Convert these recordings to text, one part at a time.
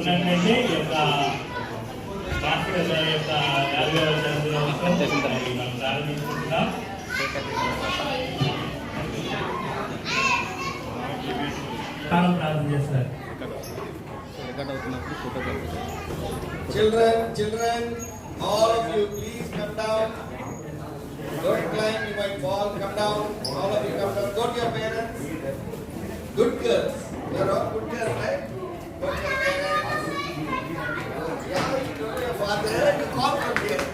ఉన్నట్లయితే ఈ యొక్క భాస్కర్ గారి యొక్క 50వ జన్మదినోత్సవం ప్రారంభించుకుంటున్నాం. ప్రార్థన చేస్తారు. Children, all of you, please come down. Don't climb, you might fall. Come down. All of you come down. Go to your parents. Good girls. You are all good girls, right? Go to your parents. Yeah, you go to your father. You call from here.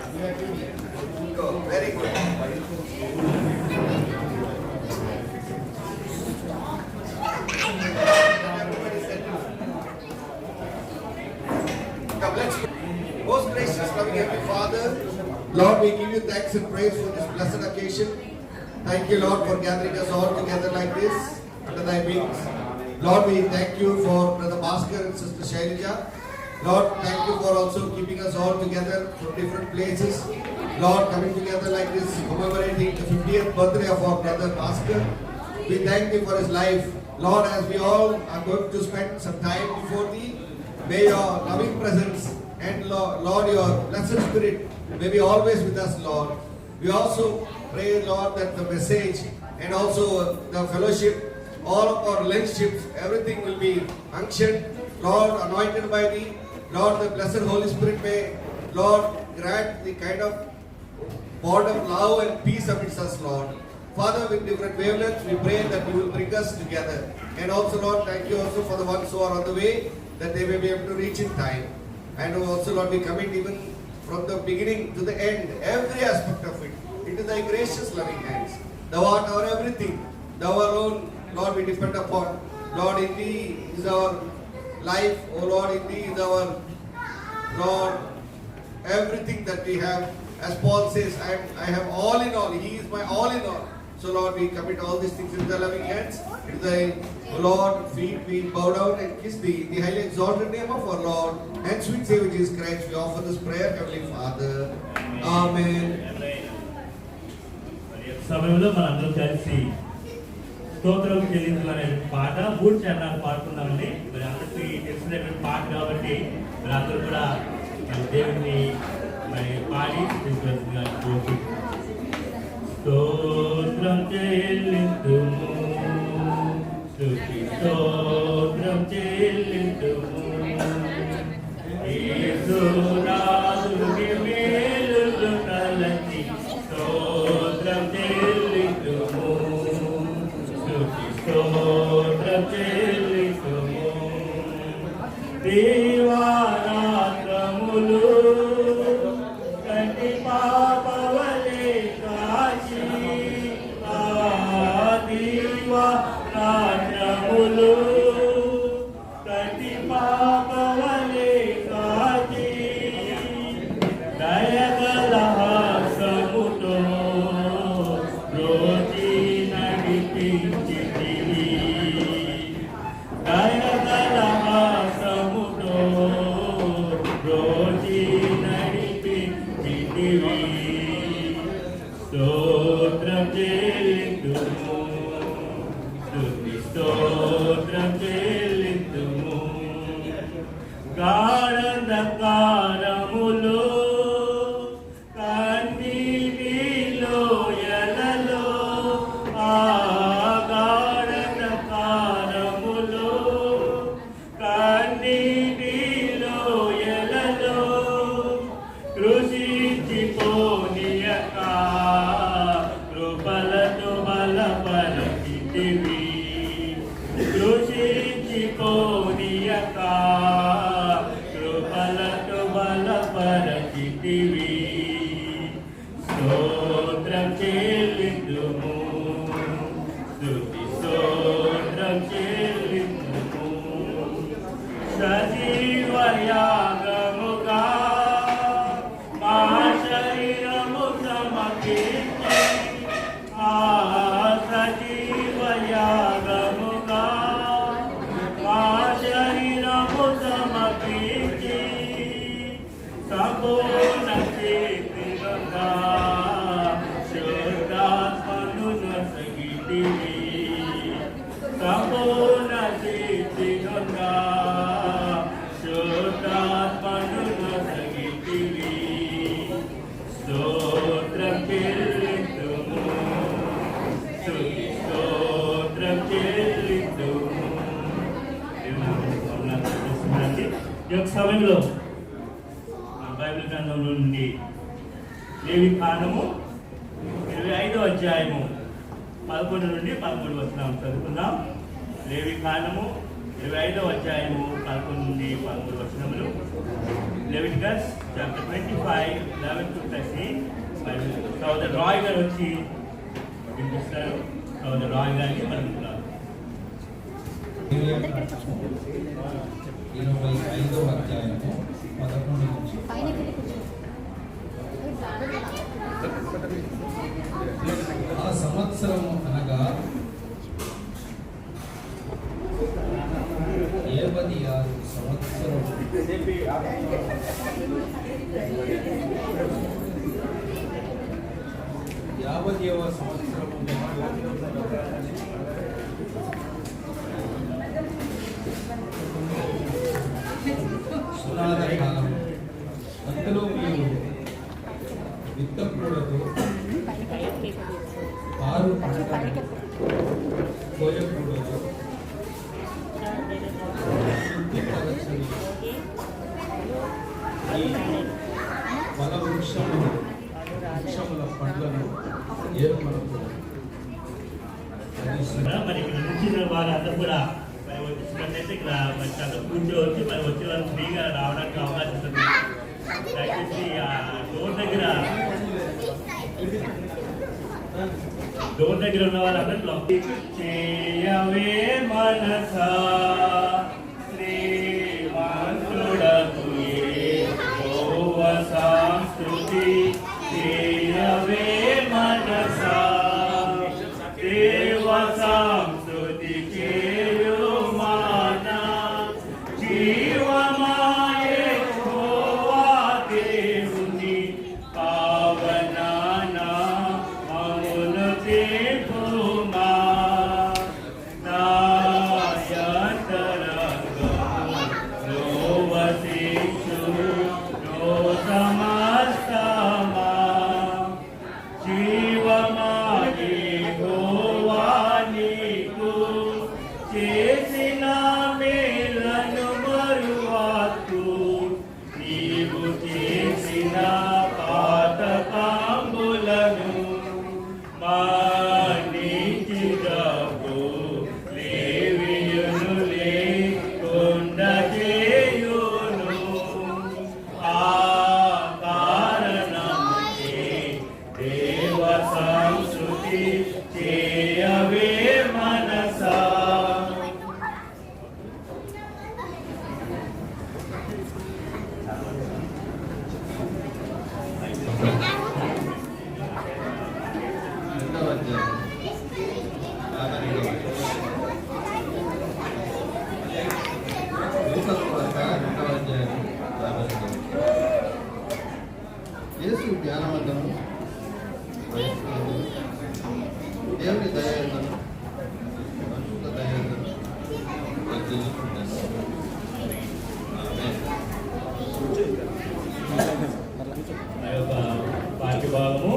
Go. Very good. Most gracious, loving Heavenly Father, Lord, we give you thanks and praise for this blessed occasion. Thank you, Lord, for gathering us all together like this under thy wings. Lord, we thank you for Brother Bhaskar and Sister Shailija. Lord, thank you for also keeping us all together from different places. Lord, coming together like this, commemorating the 50th birthday of our brother Bhaskar. We thank you for his life. Lord, as we all are going to spend some time before thee, may your loving presence and Lord, your blessed spirit may be always with us, Lord. We also pray, Lord, that the message and also the fellowship, all of our relationships, everything will be unctioned, Lord, anointed by thee. Lord, the blessed Holy Spirit may, Lord, grant the kind of bond of love and peace amidst us, Lord. Father, with different wavelengths, we pray that you will bring us together. And also, Lord, thank you also for the ones who are on the way, that they may be able to reach in time. And also, Lord, we commit even from the beginning to the end, every aspect of it, into thy gracious loving hands. Thou art our everything. Thou alone, Lord, we depend upon. Lord, in thee is our life. Oh Lord, in thee is our, Lord, everything that we have. As Paul says, I have all in all. He is my all in all. So Lord, we commit all these things into thy loving hands. Into thy, Lord, feet, we bow down and kiss thee. In the highly exalted name of our Lord and sweet Savior Jesus Christ, we offer this prayer, Heavenly Father. Amen. సమయంలో మనందరం కలిసి స్తోత్రం చెల్లించాలనే పాట మూడు చరణాలు పాడుతున్నామండి. మరి అందరికీ తెలిసినటువంటి పాట కాబట్టి మరి అందరూ కూడా దేవుని మరి పాడి తెలుసుకోవాల్సిందిగా కోరుకుంటున్నాం. స్తోత్రం చెల్లింతుము, స్తుతి స్తోత్రం చెల్లింతుము, యేసు రాజుని మేలులు తలచి స్తోత్రం చెల్లింతుము, స్తుతి స్తోత్రం చెల్లింతుము. దీవారాత్రములు కంటి పాపవలే కాచి దీవారాత్రములు కంటి పాపవలే కాచి దయగల హాసముతో రోజీ నడిపించితివి, దయగల హాసముతో రోజీ నడిపించితివి. స్తోత్రం చెల్లింతుము, స్తుతి స్తోత్రం చెల్లింతుము. గాఢంధకారములో కన్నీటిలో ఎలలో ఆ గాఢంధకారములో కన్నీటిలో ఎలలో కృషించిపోనియక కృపలతో బలపరచితివి, కృషించిపోనియక కృపలతో బలపరచితివి. స్తోత్రం చెల్లింతుము, స్తుతి స్తోత్రం చెల్లింతుము. సజీవ యాగముగా మా శరీరము సమర్పించి, ఆ సజీవ యాగముగా మా శరీరము ఈ యొక్క సమయంలో బైబిల్ గ్రంథం నుండి లేవి కాండము 25వ అధ్యాయము 11 నుండి 13 వచనం చదువుకుందాం. లేవి కాండము 25వ అధ్యాయము 11 నుండి 13 వచనములు. Leviticus chapter 25 11 to 13. సోదరు రాయ్ గారు వచ్చి వినిపిస్తారు. సోదరు రాయ్ గారికి పలుకుతున్నారు. 25వ అధ్యాయము 11 నుంచి. ఆ సంవత్సరము అనగా 76 సంవత్సరం 50వ సంవత్సరము సునాద కాలం. అంతలో మీరు విత్తకూడదు, ఆరు పంటలు కోయకూడదు, శుద్ధిపరచని ఈ ఫల వృక్షముల పండ్లను ఏర్పడకూడదు. మరి ఇక్కడ నుంచి వారందరూ కూడా మరి వచ్చినట్లయితే ఇక్కడ మరి చదువు కూర్చోవచ్చు. మరి వచ్చే వాళ్ళు ఫ్రీగా రావడానికి అవకాశం ఉంటుంది. దయచేసి ఆ డోర్ దగ్గర ఉన్న వాళ్ళందరూ చేయవే మనసా శ్రీమంతుడకు యెహోవా సంస్తుతి చేయవే మనసా దేవ సంస్తుతి చేయు మానా జీవమా యెహోవా దేవుని పావనా నామమును తెలుపుమా నాయంతరంగములో వసించు నో సమస్తమా జీవమా యెహోవా నీకు చేసిన మేలను మరువాకు నీవు చేసిన పాతకాంబులను మానించిదవు లేవియును లేకుండా చేయును ఆ కారణముచే దేవ సంస్తుతి చేయవే మనసా. రెండవ అధ్యాయం 52వ లూకాసువార్త 2వ అధ్యాయం 52. యేసు జ్ఞానవంతము, వయస్కులను, దేవుని దయను, మనుషుల దయను వర్ధిల్లుచుండెను. ఆమేన్. ఆ యొక్క పాఠ్యభాగము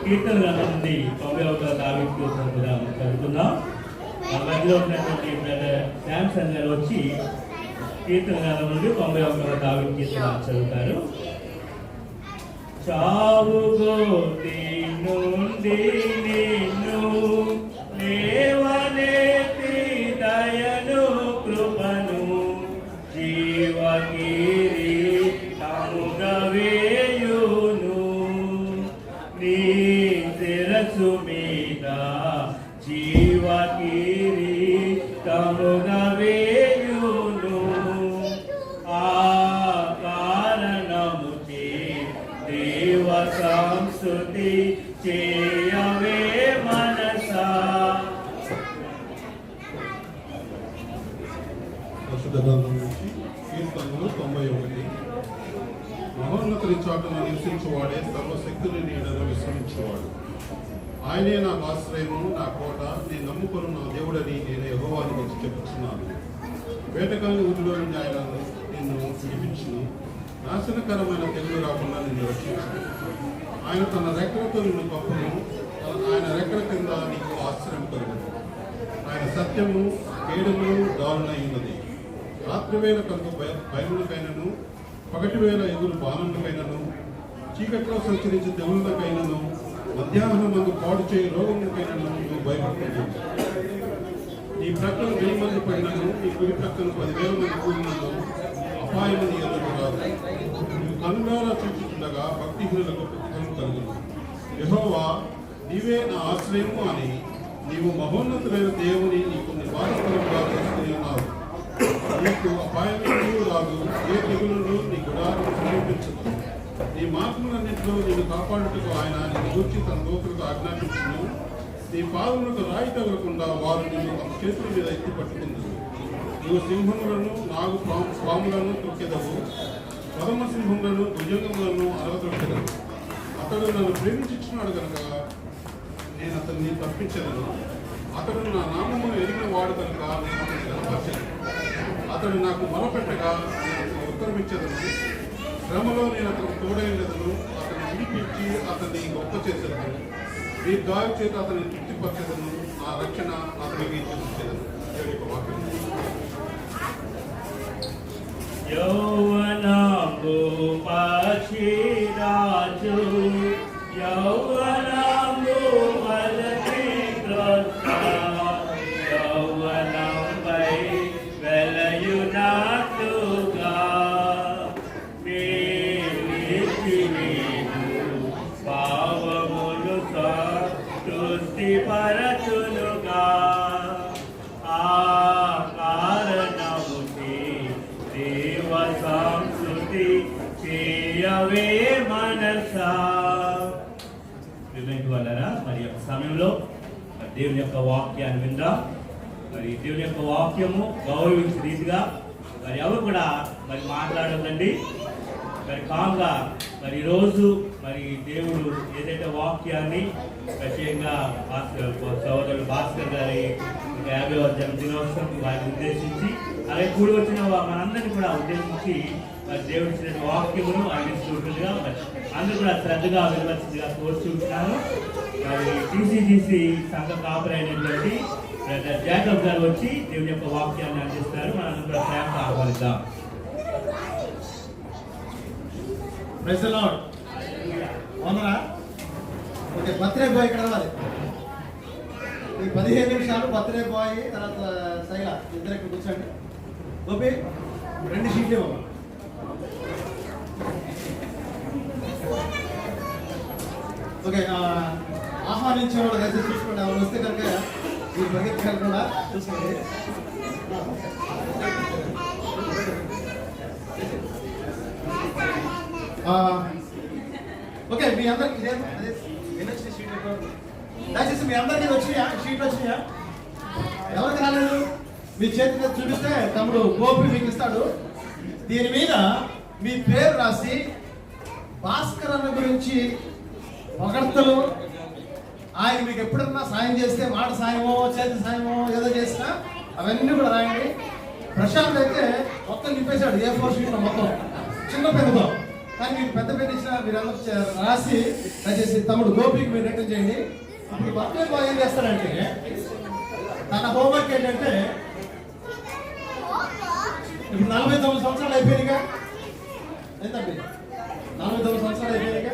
కీర్తన గ్రంథం నుండి 91వ దావీదు చదువుకుందాం. ఆ మధ్యలో ఉన్నటువంటి బ్రదర్ శాంసన్ గారు వచ్చి కీర్తన గ్రంథం నుండి 91వ దావీదు కీర్తన చదువుతారు. చావు గోతి నుండి నిన్ను లేవనెత్తి దయను కృపను జీవకిరీటముగా వేయును నీ శిరస్సు మీద జీవకిరీటముగా వేయును ఆ కారణముచే దేవ సంస్తుతి చేయవే మనసా. పరిశుద్ధ గ్రంథం నుంచి కీర్తనలు 91. మహోన్నతుని చాటున నివసించువాడే సర్వశక్తుని నీడలో విశ్రమించువాడు. ఆయనే నాకు ఆశ్రయము, నా కోట, నేను నమ్ముకున్న నా దేవుడని నేను యెహోవాని గురించి చెప్పుచున్నాను. వేటగాని ఊరిలో నుండి ఆయన నిన్ను విడిపించును, నాశనకరమైన తెగులు రాకుండా నిన్ను రక్షించును. ఆయన తన రెక్కలతో నిన్ను కప్పును, ఆయన రెక్కల కింద నీకు ఆశ్రయం కలుగును. ఆయన సత్యము కేడుములు దారుణై ఉన్నది. రాత్రి వేళ కలుగు భయములకైనను, పగటి వేళ ఎగురు బాణములకైనను, చీకట్లో సంచరించే తెగుళ్ళకైనను, మధ్యాహ్నం మందు పాడు చేయి రోగములకైనను నువ్వు భయపడుతున్నావు. నీ ప్రక్కన 1000 మంది పడినను, నీ కుడి ప్రక్కన 10,000 మంది కూడినను అపాయము నీ ఎదురు రాదు. నువ్వు కనులారా చూచుతుండగా భక్తిహీనులకు ప్రతిఫలం కలుగును. యెహోవా, నీవే నా ఆశ్రయము అని నీవు మహోన్నతులైన దేవుని నీకు నివాసస్థలముగా చేసుకుని ఉన్నావు. నీకు అపాయము రాదు, ఏ తెగులను నీ గుడారం సమీపించదు. నీ మార్గములన్నింటిలో నిన్ను కాపాడుటకు ఆయన నిన్ను గూర్చి తన దూతలకు ఆజ్ఞాపించును. నీ పాదములకు రాయి తగలకుండా వారు నిన్ను తమ చేతుల మీద ఎత్తి పట్టుకుందురు. నువ్వు సింహములను, నాగు పాములను తొక్కెదవు, పరమ సింహములను, భుజంగములను అరగదొక్కెదవు. అతడు నన్ను ప్రేమించున్నాడు కనుక నేను అతన్ని తప్పించదను. అతడు నా నామమును ఎరిగిన వాడు కనుక నేను అతన్ని కనపరచను. అతడు నాకు మొరపెట్టగా నేను అతను ఉత్తరమిచ్చదను. శ్రమలో నేను అతనికి తోడైనదను. అతన్ని విడిపించి అతన్ని గొప్ప చేసేదను. ఈ గాయ చేత అతన్ని తృప్తిపరచెదను. నా రక్షణ అతనికి చూపించేదను. యౌవనంబు పక్షిరాజు, యౌవనంబు వలకిత్రొత్త, యౌవనంపై వెలయునట్లుగా మేలిచి నీవు పావములు తృప్తిపరచునుగా. ఆ కారణముకి దేవ సంస్కృతి చేయవే మనసా. వాళ్ళరా మరి యొక్క సమయంలో మరి దేవుని యొక్క వాక్యాన్ని విందాం. మరి దేవుని యొక్క వాక్యము గౌరవించే రీతిగా మరి ఎవరు కూడా మరి మాట్లాడదండి. మరి కాగా మరి ఈరోజు మరి దేవుడు ఏదైతే వాక్యాన్ని ప్రత్యేకంగా సోదరుడు భాస్కర్ గారి 50వ జన్మదినోత్సవం వారిని ఉద్దేశించి అలాగే కూడి వచ్చిన మనందరినీ కూడా ఉద్దేశించి మరి దేవుడు ఇచ్చిన వాక్యమును అందిస్తుంటుందిగా మరి అందరూ కూడా శ్రద్ధగా విలువచ్చిందిగా కోరుచుంటున్నాను. మరి టీసీజీసీ సంఘ కాపరైనటువంటి బ్రదర్ జాకబ్ గారు వచ్చి దేవుని యొక్క వాక్యాన్ని అందిస్తారు. మనందరం కూడా ప్రేమగా ఆహ్వానిద్దాం. Praise the lord. అవునా? ఓకే, బర్త్డే బాయ్ ఇక్కడ రావాలి. ఈ 15 నిమిషాలు బర్త్డే బాయ్ తర్వాత శైల ఇద్దరు ఇక్కడ కూర్చోండి. గోపి 2 షీట్లు ఇవ్వము. ఓకే, ఆహ్వానించే వాళ్ళు దయచేసి చూసుకోండి. ఎవరు వస్తే కనుక ఈ పరిగెత్తుకెళ్ళి కూడా చూసుకోండి. ఓకే, మీ అందరికి దయచేసి మీ అందరికీ వచ్చినాయా షీట్లు వచ్చినాయా? ఎవరికి రాలేదు మీ చేతి మీద చూపిస్తే తమ్ముడు గోపి మీకు ఇస్తాడు. దీని మీద మీ పేరు రాసి భాస్కర్ అన్న గురించి పొగడ్తలు, ఆయన మీకు ఎప్పుడన్నా సాయం చేస్తే మాట సాయమో చేతి సాయమో ఏదో చేసినా అవన్నీ కూడా రాయండి. ప్రశాంత్ అయితే మొత్తం నింపేశాడు A4 షీట్లో మొత్తం చిన్న పెద్దతో. కానీ మీకు పెద్ద పెద్ద ఇచ్చిన మీరందరూ రాసి దయచేసి తమ్ముడు గోపికి మీరు రిటర్న్ చేయండి. ఇప్పుడు బర్త్డే బాయ్ ఏం చేస్తారంటే తన హోంవర్క్ ఏంటంటే ఇప్పుడు 49 సంవత్సరాలు అయిపోయినాయిగా. ఎంతండి? 49 సంవత్సరాలు అయిపోయినాయిగా.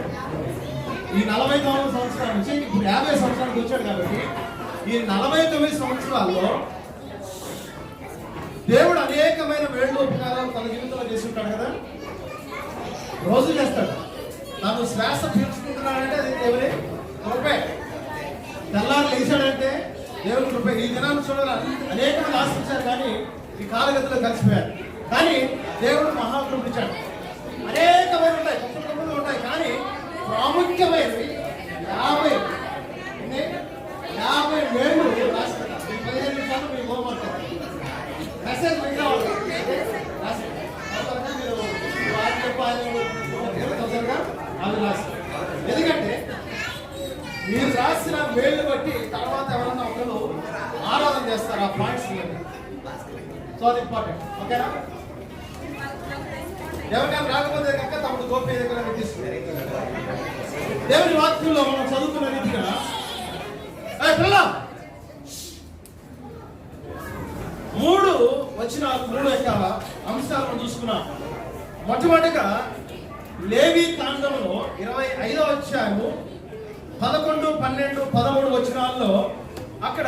ఈ 49 సంవత్సరాల నుంచి ఇప్పుడు 50 సంవత్సరాలకు వచ్చాడు కాబట్టి ఈ 49 సంవత్సరాల్లో దేవుడు అనేకమైన వేళ్ళు ఉపకారాలు తన జీవితంలో చేసి ఉంటాడు కదా. రోజు చేస్తాడు. తను శ్వాస పీల్చుకుంటున్నాడంటే అది దేవుని కృపే. తెల్లారు లేచాడంటే దేవుని కృపే. ఈ దినాన్ని చూడాలి అనేక మంది ఆశించారు కానీ ఈ కాలగతిలో కలిసిపోయారు. కానీ దేవుడు మహాకృప ఇచ్చాడు. అనేకమైన ఉంటాయి, 99 ఉంటాయి, కానీ ప్రాముఖ్యమైనవి 50 వేలు రాస్తారు. 15 నిమిషాలు మీ హోంవర్క్ మెసేజ్ మీరు ఎందుకంటే మీరు రాసిన వేళ్ళు బట్టి తర్వాత ఎవరన్నా ఒకరు ఆరాధన చేస్తారు ఆ పాయింట్స్. సో అది ఇంపార్టెంట్. ఓకేనా? ఎవరికైనా రాకపోతే కనుక తమ్ముడు గోపి దగ్గర తీసుకుని దేవుని వాక్యంలో మనం చదువుకున్న రీతిగా పిల్ల 3 వచ్చిన 3 యొక్క అంశాలను చూసుకున్నాం. మొట్టమొదటిగా లేవి కాండంలో 25వ అధ్యాయము 11, 12, 13 వచనాల్లో అక్కడ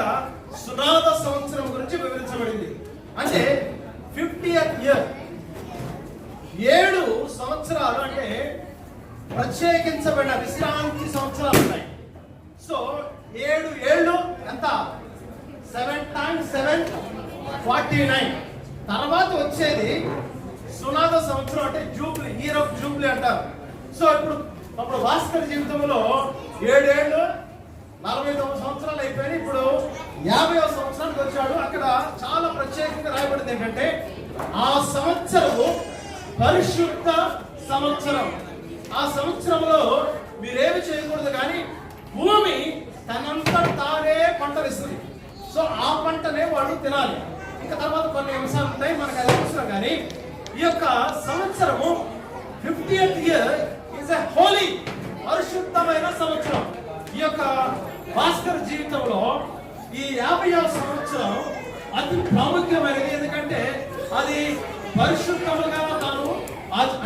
సునాద సంవత్సరం గురించి వివరించబడింది. అంటే 50th ఇయర్, 7 సంవత్సరాలు అంటే ప్రత్యేకించబడిన విశ్రాంతి సంవత్సరాలు ఉన్నాయి. సో 7 ఏళ్ళు ఎంత? 7 times 7 49. తర్వాత వచ్చేది సునాద సంవత్సరం, అంటే జూబ్లీ, ఇయర్ ఆఫ్ జూబ్లీ అంటారు. సో ఇప్పుడు భాస్కర్ జీవితంలో 7 ఏళ్ళు 49 సంవత్సరాలు అయిపోయినాయి. ఇప్పుడు 50వ సంవత్సరానికి వచ్చాడు. అక్కడ చాలా ప్రత్యేకంగా రాయబడింది ఏంటంటే ఆ సంవత్సరము పరిశుద్ధ సంవత్సరం. ఆ సంవత్సరంలో మీరేమి చేయకూడదు, కానీ భూమి తనంతా తానే పంటనిస్తుంది. సో ఆ పంటనే వాళ్ళు తినాలి. ఇంకా తర్వాత కొన్ని అంశాలు ఉంటాయి, మనకు అది అవసరం. కానీ ఈ యొక్క సంవత్సరము 50th year is a Holi, పరిశుద్ధమైన సంవత్సరం. ఈ యొక్క భాస్కర్ జీవితంలో ఈ 50వ సంవత్సరం అతి ప్రాముఖ్యమైనది. ఎందుకంటే అది పరిశుద్ధముగా తాను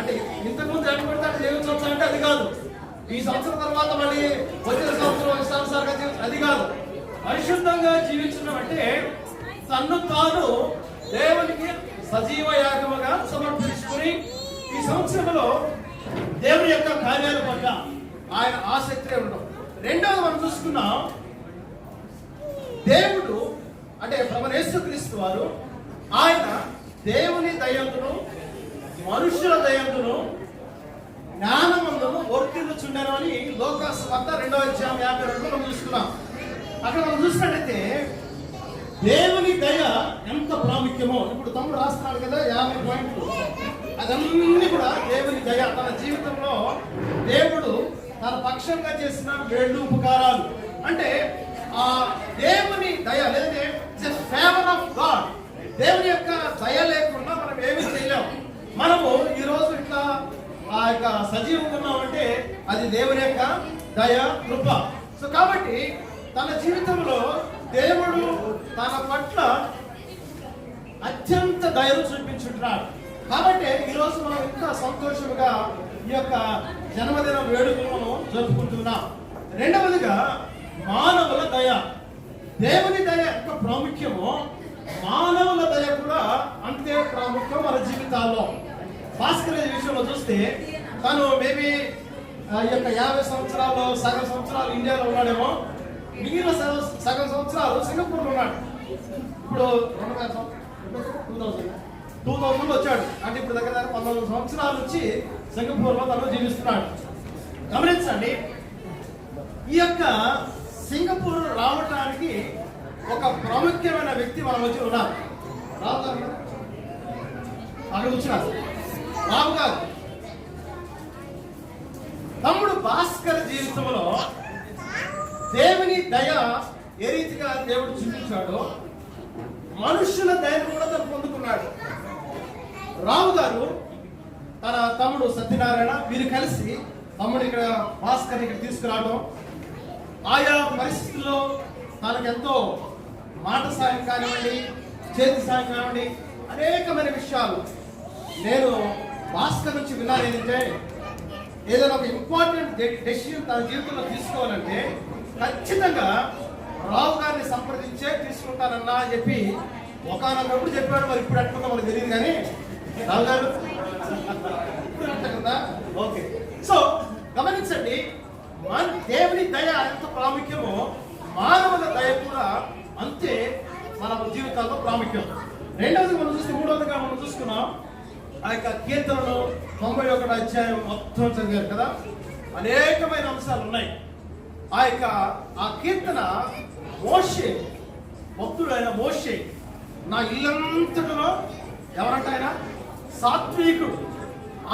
అంటే ఇంతకుముందు ఏర్పడతాడు జీవించవచ్చు అంటే అది కాదు. ఈ సంవత్సరం తర్వాత మళ్ళీ వచ్చిన సంవత్సరం ఇష్టానుసారంగా జీవించడం అది కాదు. పరిశుద్ధంగా జీవించడం అంటే తన్ను తాను దేవునికి సజీవ యాగముగా సమర్పించుకుని ఈ సంవత్సరంలో దేవుని యొక్క కార్యాల పట్ల ఆయన ఆసక్తి ఉండడం. రెండవది మనం చూసుకున్నాం, దేవుడు అంటే ప్రభువైన యేసుక్రీస్తు వారు ఆయన దేవుని దయందును మనుషుల దయందును జ్ఞానమందును వర్తిల్లుచుండెను అని లోకాసు వార్త 2వ అధ్యాయం 52 మనం చూసుకున్నాం. అక్కడ మనం చూసినట్లయితే దేవుని దయ ఎంత ప్రాముఖ్యమో ఇప్పుడు తమ్ముడు రాస్తున్నాడు కదా 50 పాయింట్లు. అదన్నీ కూడా దేవుని దయ. తన జీవితంలో దేవుడు తన పక్షంగా చేసిన వేళ్ళు ఉపకారాలు అంటే ఆ దేవుని దయ, లేదంటే ఫేవర్ ఆఫ్ గాడ్. దేవుని యొక్క దయ లేకుండా మనం ఏమీ చేయలేము. మనము ఈ రోజు ఇట్లా ఆ యొక్క సజీవంగా ఉన్నామంటే అది దేవుని యొక్క దయ, కృప. సో కాబట్టి తన జీవితంలో దేవుడు తన పట్ల అత్యంత దయను చూపించుంటున్నాడు. కాబట్టి ఈరోజు మనం ఇంకా సంతోషంగా ఈ యొక్క జన్మదిన వేడుకలు మనం జరుపుకుంటున్నాం. రెండవదిగా మానవుల దయ. దేవుని దయ ఎంత ప్రాముఖ్యమో మానవుల దయ కూడా అంతే ప్రాముఖ్యం మన జీవితాల్లో. భాస్కర్ విషయంలో చూస్తే తను మేబీ ఈ యొక్క 50 సంవత్సరాలు సగం సంవత్సరాలు ఇండియాలో ఉన్నాడేమో, మిగిలిన సగం సంవత్సరాలు సింగపూర్లో ఉన్నాడు. ఇప్పుడు 2000 వచ్చాడు అంటే ఇప్పుడు దగ్గర 19 సంవత్సరాల నుంచి సింగపూర్లో తను జీవిస్తున్నాడు. గమనించండి, ఈ యొక్క సింగపూర్ రావడానికి ఒక ప్రాముఖ్యమైన వ్యక్తి మన మధ్య ఉన్నారు. రావు గారు అక్కడ వచ్చినారు. రావు గారు తమ్ముడు భాస్కర్ జీవితంలో దేవుని దయ ఏ రీతిగా దేవుడు చూపించాడో మనుషుల దయను కూడా తను పొందుకున్నాడు. రావు గారు తన తమ్ముడు సత్యనారాయణ వీరు కలిసి తమ్ముడు ఇక్కడ భాస్కర్ ఇక్కడ తీసుకురావడం, ఆయా పరిస్థితుల్లో తనకెంతో మాట సాయం కానివ్వండి, చేతి సాయం కానివ్వండి, అనేకమైన విషయాలు నేను భాస్కర్ నుంచి విన్నాను. ఏంటంటే ఏదైనా ఒక ఇంపార్టెంట్ డెసిషన్ తన జీవితంలో తీసుకోవాలంటే ఖచ్చితంగా రావు గారిని సంప్రదించే తీసుకుంటానన్నా అని చెప్పి ఒకనొకప్పుడు చెప్పాడు. మరి ఇప్పుడు ఎట్లుందో మనకు తెలియదు, కానీ రావు గారు కదా. ఓకే, సో గమనించండి, మన దేవుని దయ ఎంత ప్రాముఖ్యమో మానవుల దయ కూడా అంతే మన జీవితాల్లో ప్రాముఖ్యం. రెండవది మనం చూస్తే, మూడవదిగా మనం చూసుకున్నాం ఆ యొక్క కీర్తనలు 91వ అధ్యాయం మొత్తం చదివారు కదా, అనేకమైన అంశాలు ఉన్నాయి. ఆ కీర్తన మోషే, భక్తుడైన మోషే, నా ఇల్లంతటిలో ఎవరంట ఆయన సాత్వికుడు,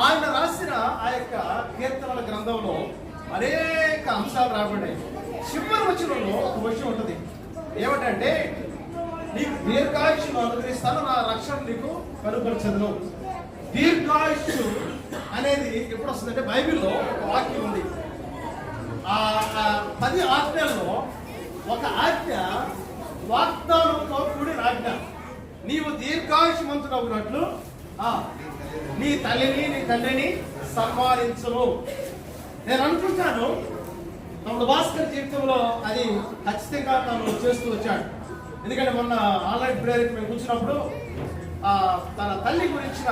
ఆయన రాసిన ఆ యొక్క కీర్తనల గ్రంథంలో అనేక అంశాలు రాబడ్డాయి. చివరి వచనంలో ఒక విషయం ఉంటుంది, ఏమిటంటే నీకు దీర్ఘాయుష్ను అనుగ్రహిస్తాను, నా రక్షణ నీకు కనుపరచదును. దీర్ఘాయుష్ అనేది ఎప్పుడు వస్తుందంటే బైబిల్లో ఒక వాక్యం ఉంది. ఆ 10 ఆజ్ఞల్లో ఒక ఆజ్ఞ వాగ్దానంతో కూడిన ఆజ్ఞ. నీవు దీర్ఘాయుష్మంతుడవునట్లు నీ తల్లిని నీ తండ్రిని సన్మానించును. నేను అనుకుంటాను తమ్ముడు భాస్కర్ జీవితంలో అది ఖచ్చితంగా తను చేస్తూ వచ్చాడు. ఎందుకంటే మొన్న ఆన్లైన్ ప్రేయర్కి మేము కూర్చున్నప్పుడు తన తల్లి గురించిన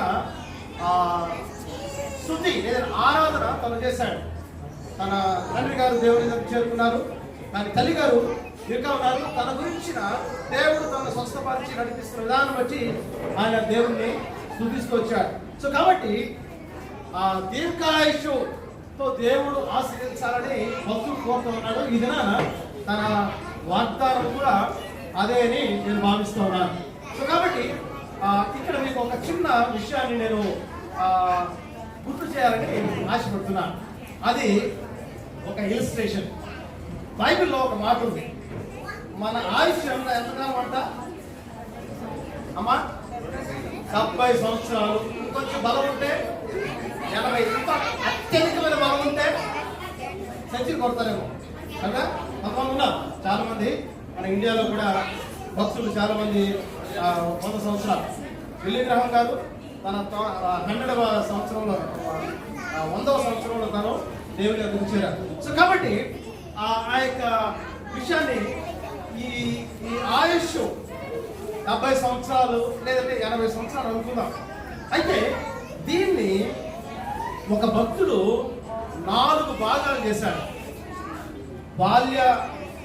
స్తుతి లేదా ఆరాధన తను చేశాడు. తన తండ్రి గారు దేవుని దగ్గర చేరుకున్నారు, కానీ తల్లి గారు ఇంకా ఉన్నారు. తన గురించిన దేవుడు తనను స్వస్థపరిచి నడిపిస్తున్న విధానం బట్టి ఆయన దేవుణ్ణి స్తుతిస్తూ వచ్చాడు. సో కాబట్టి దీర్ఘాయుష్తో దేవుడు ఆశీర్వదించాలని భక్తుడు కోరుతూ ఉన్నాడు. ఈ దినాన తన వాగ్దానం కూడా అదే అని నేను భావిస్తూ ఉన్నాను. సో కాబట్టి ఇక్కడ మీకు ఒక చిన్న విషయాన్ని నేను గుర్తు చేయాలని ఆశపడుతున్నాను. అది ఒక ఇలిస్ట్రేషన్. బైబిల్లో ఒక మాట ఉంది, మన ఆయుష్ ఎంతకాలం అంట అమ్మా 70 సంవత్సరాలు, కొంచెం బలం ఉంటే 80, ఇంకా అత్యధికమైన బలం ఉంటే సెంచరీ కొడతారేమో కదా. కొంతమంది ఉన్నారు, చాలా మంది మన ఇండియాలో కూడా భక్తులు చాలా మంది 100 సంవత్సరాలు. బిల్లీ గ్రహం గారు తన 100వ సంవత్సరంలో 100వ సంవత్సరంలో తను దేవుని దగ్గరికి చేరారు. సో కాబట్టి ఆ యొక్క విషయాన్ని ఈ ఆయుష్ 70 సంవత్సరాలు లేదంటే 80 సంవత్సరాలు అనుకుందాం. అయితే దీన్ని ఒక భక్తుడు 4 భాగాలు చేశాడు. బాల్య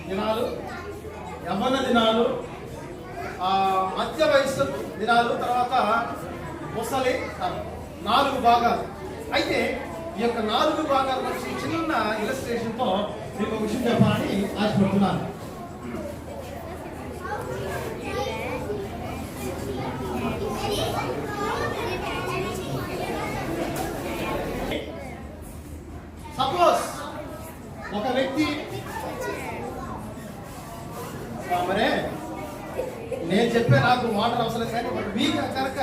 దినాలు, యవ్వన దినాలు, మధ్య వయస్సు దినాలు, తర్వాత ముసలి 4 భాగాలు. అయితే ఈ యొక్క 4 భాగాల నుంచి చిన్న ఇలస్ట్రేషన్తో మీకు ఒక విషయం చెప్పాలని ఆశపడుతున్నాను. సపోజ్ ఒక వ్యక్తి మరే నేను చెప్పే నాకు వాటర్ అవసరం కానీ మీకు కనుక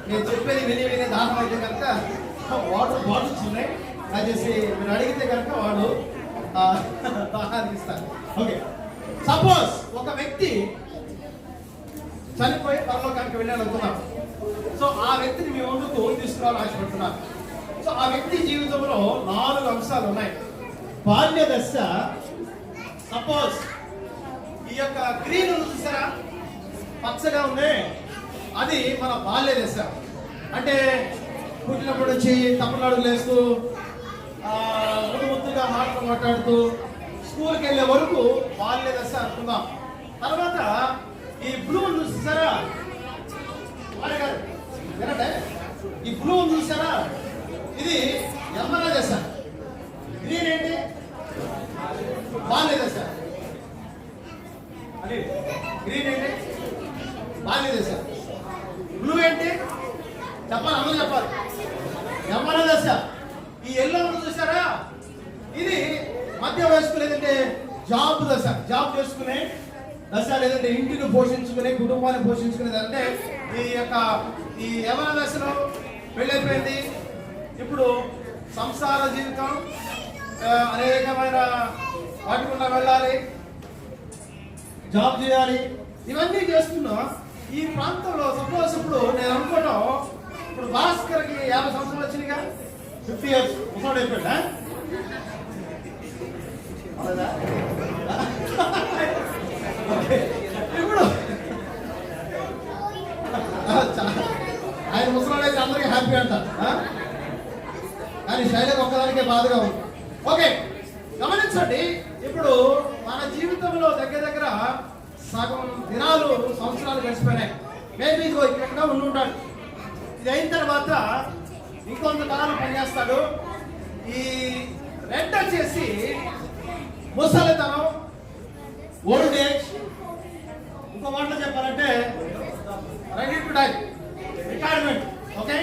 నేను చెప్పేది విని దాహం అయితే కనుక వాటర్ బాటిల్స్ ఉన్నాయి, దయచేసి మీరు అడిగితే కనుక వాడు దాహానికి ఇస్తారు. ఓకే, సపోజ్ ఒక వ్యక్తి చనిపోయి పరలోకానికి వెళ్ళాడు అనుకున్నాం. సో ఆ వ్యక్తిని మీ ముందుకు తీసుకురావాలని ఆశపడుతున్నాను. సో ఆ వ్యక్తి జీవితంలో 4 అంశాలు ఉన్నాయి. బాల్య దశ. సపోజ్ ఈ యొక్క గ్రీన్ చూసారా, పచ్చగా ఉంది, అది మన బాల్య దశ. అంటే పుట్టినప్పుడు వచ్చి తప్పులాడులు వేస్తూ ముద్దుగా మాట్లాడుతూ స్కూల్కి వెళ్ళే వరకు బాల్య దశ అనుకుందాం. తర్వాత ఈ బ్లూ చూసారా, వినంటే ఈ బ్లూ చూసారా, ఇది యవ్వన దశ. గ్రీన్ ఏంటి, బాల్య దశ. అది గ్రీన్ ఏంటి, బాల్య దశ. బ్లూ ఏంటి చెప్పాలి, అందరూ చెప్పాలి, యవ్వన దశ. ఈ ఎల్లో చూసారా, ఇది మధ్య వయస్సు లేదంటే జాబ్ దశ, జాబ్ చేసుకునే దశ, లేదంటే ఇంటిని పోషించుకునే కుటుంబాన్ని పోషించుకునేది. అంటే ఈ యవ్వన దశలో పెళ్ళైపోయింది, ఇప్పుడు సంసార జీవితం అనేకమైన వాటి గుండా వెళ్ళాలి, జాబ్ చేయాలి, ఇవన్నీ చేస్తున్నా ఈ ప్రాంతంలో. సపోజ్ ఇప్పుడు నేను అనుకోవటం, ఇప్పుడు భాస్కర్కి 50 సంవత్సరాలు వచ్చినాయిగా, 50 years ముసోడు అయిపోయిందా? ఇప్పుడు ఆయన ముసలాడు అయితే అందరికీ హ్యాపీ అంటారు, కానీ శైలికి ఒక్కదానికే బాధగా ఉంది. ఓకే, గమనించండి, ఇప్పుడు మన జీవితంలో దగ్గర సగం దినాలు సంవత్సరాలు గడిచిపోయినాయి. మేబీ ఇదిగో ఇక్కడ ఉండుంటాడు, ఇది అయిన తర్వాత ఇంకొంతకాలం పనిచేస్తాడు. ఈ రెడ్ వచ్చేసి ముసలితనం, ఓల్డ్ ఏజ్, ఇంకో మాటలో చెప్పాలంటే ready to die, retirement. Okay,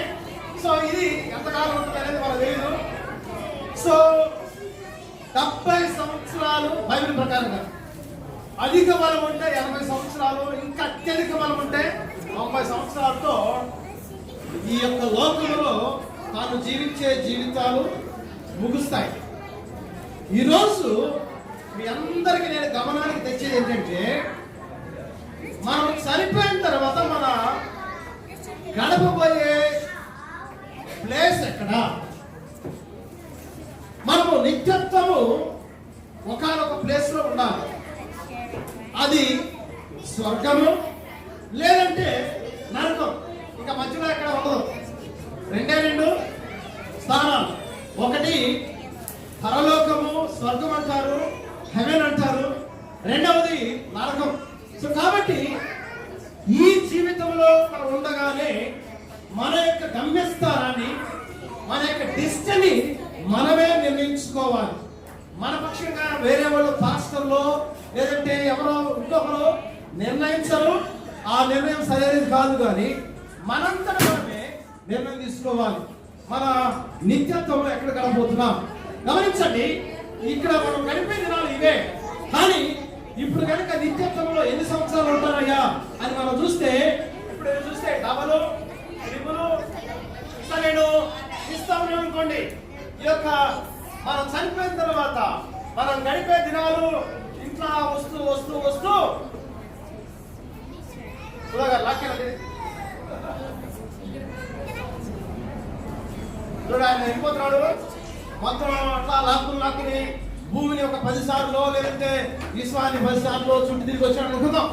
so ఇది ఎంతకాలం ఉంటుంది అనేది మనకు తెలియదు. సో 70 సంవత్సరాలు బైబిల్ ప్రకారంగా, అధిక బలం ఉంటే 80 సంవత్సరాలు, ఇంకా అత్యధిక బలం ఉంటే 90 సంవత్సరాలతో ఈ యొక్క లోకంలో తాను జీవించే జీవితాలు ముగుస్తాయి. ఈరోజు మీ అందరికీ నేను గమనానికి తెచ్చేది ఏంటంటే, మనం చనిపోయిన తర్వాత మన గడపబోయే ప్లేస్ ఎక్కడ? మనము నిత్యత్వము ఒకానొక ప్లేస్ లో ఉండాలి. అది స్వర్గము లేదంటే నరకం. ఇక మధ్యలో ఎక్కడ ఉండదు. రెండు స్థానాలు. ఒకటి పరలోకము, స్వర్గం అంటారు, హెవెన్ అంటారు. రెండవది నరకం. సో కాబట్టి ఈ జీవితంలో మనం ఉండగానే మన యొక్క గమ్యస్థానాన్ని, మన యొక్క డెస్టినీ మనమే నిర్ణయించుకోవాలి. మన పక్షంగా వేరే వాళ్ళు పాస్టర్లో లేదంటే ఎవరో ఇంకొకరు నిర్ణయించరు. ఆ నిర్ణయం సరైనది కాదు. కానీ మనంతట మనమే నిర్ణయం తీసుకోవాలి. మన నిత్యత్వంలో ఎక్కడ గడపబోతున్నాం గమనించండి. ఇక్కడ మనం గడిపే దినాలు ఇవే. కానీ ఇప్పుడు కనుక నిత్యత్వంలో ఎన్ని సంవత్సరాలు ఉంటారయ్యా అని మనం చూస్తే, ఇప్పుడు చూస్తే డబలు ట్రిపులు ఇట్లా నేను ఇస్తామని అనుకోండి. ఈ యొక్క మనం చనిపోయిన తర్వాత మనం గడిపే దినాలు ఇంట్లో వస్తూ వస్తూ వస్తూ చూడు ఆయన వెళ్ళిపోతున్నాడు. మొత్తం అట్లా లాక్కుని భూమిని ఒక 10 సార్లు లేదంటే విశ్వాన్ని 10 సార్లు చుట్టూ తిరిగి వచ్చాడు అనుకుందాం.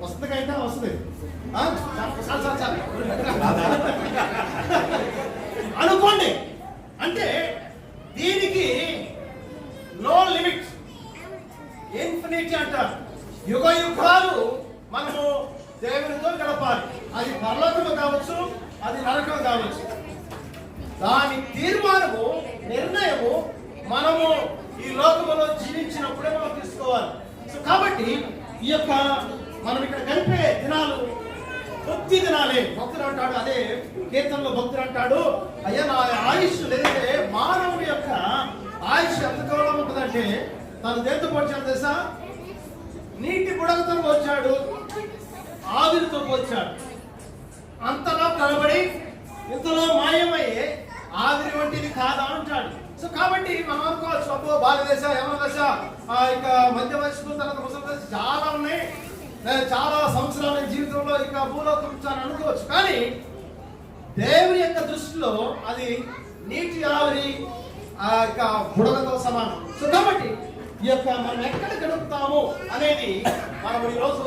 వస్తుంది అయితే వస్తుంది అనుకోండి. అంటే దీనికి నో లిమిట్, ఇన్ఫినిటీ అంటారు. యుగ యుగాలు మనము దేవునితో గడపాలి. అది పరలోకము కావచ్చు, అది నరకం కావచ్చు. దాని తీర్మానము, నిర్ణయము మనము ఈ లోకములో జీవించినప్పుడే మనం తీసుకోవాలి. సో కాబట్టి ఈ యొక్క మనం ఇక్కడ గడిపే దినాలు కొద్ది దినాలే. భక్తుడు అంటాడు, అదే కీర్తనలో భక్తుడు అంటాడు, అయ్యా నా ఆయుష్ లేదంటే మానవుడి యొక్క ఆయుష్ ఎంత కాలం ఉంటుందంటే తను దేంతో పోల్చాడు తెలుసా? నీటి బుడగతో పోల్చాడు, ఆవిరితో పోల్చాడు. అంతలో కనబడి ఇంతలో మాయమయ్యే ఆవిరి వంటిది కాదా అంటాడు. సో కాబట్టి మనం అనుకోవచ్చు, అబ్బో బాలదేశ, యమన దశ, ఇక మధ్య వయస్సు, తర్వాత ముసలి దశ చాలా ఉన్నాయి, చాలా సంవత్సరాల జీవితంలో ఇక భూలోకం అనుకోవచ్చు. కానీ దేవుని యొక్క దృష్టిలో అది నీటి ఆవిరి, ఇక బుడగతో సమానం. సో కాబట్టి ఈ యొక్క మనం ఎక్కడ గడుపుతాము అనేది మనం ఈరోజు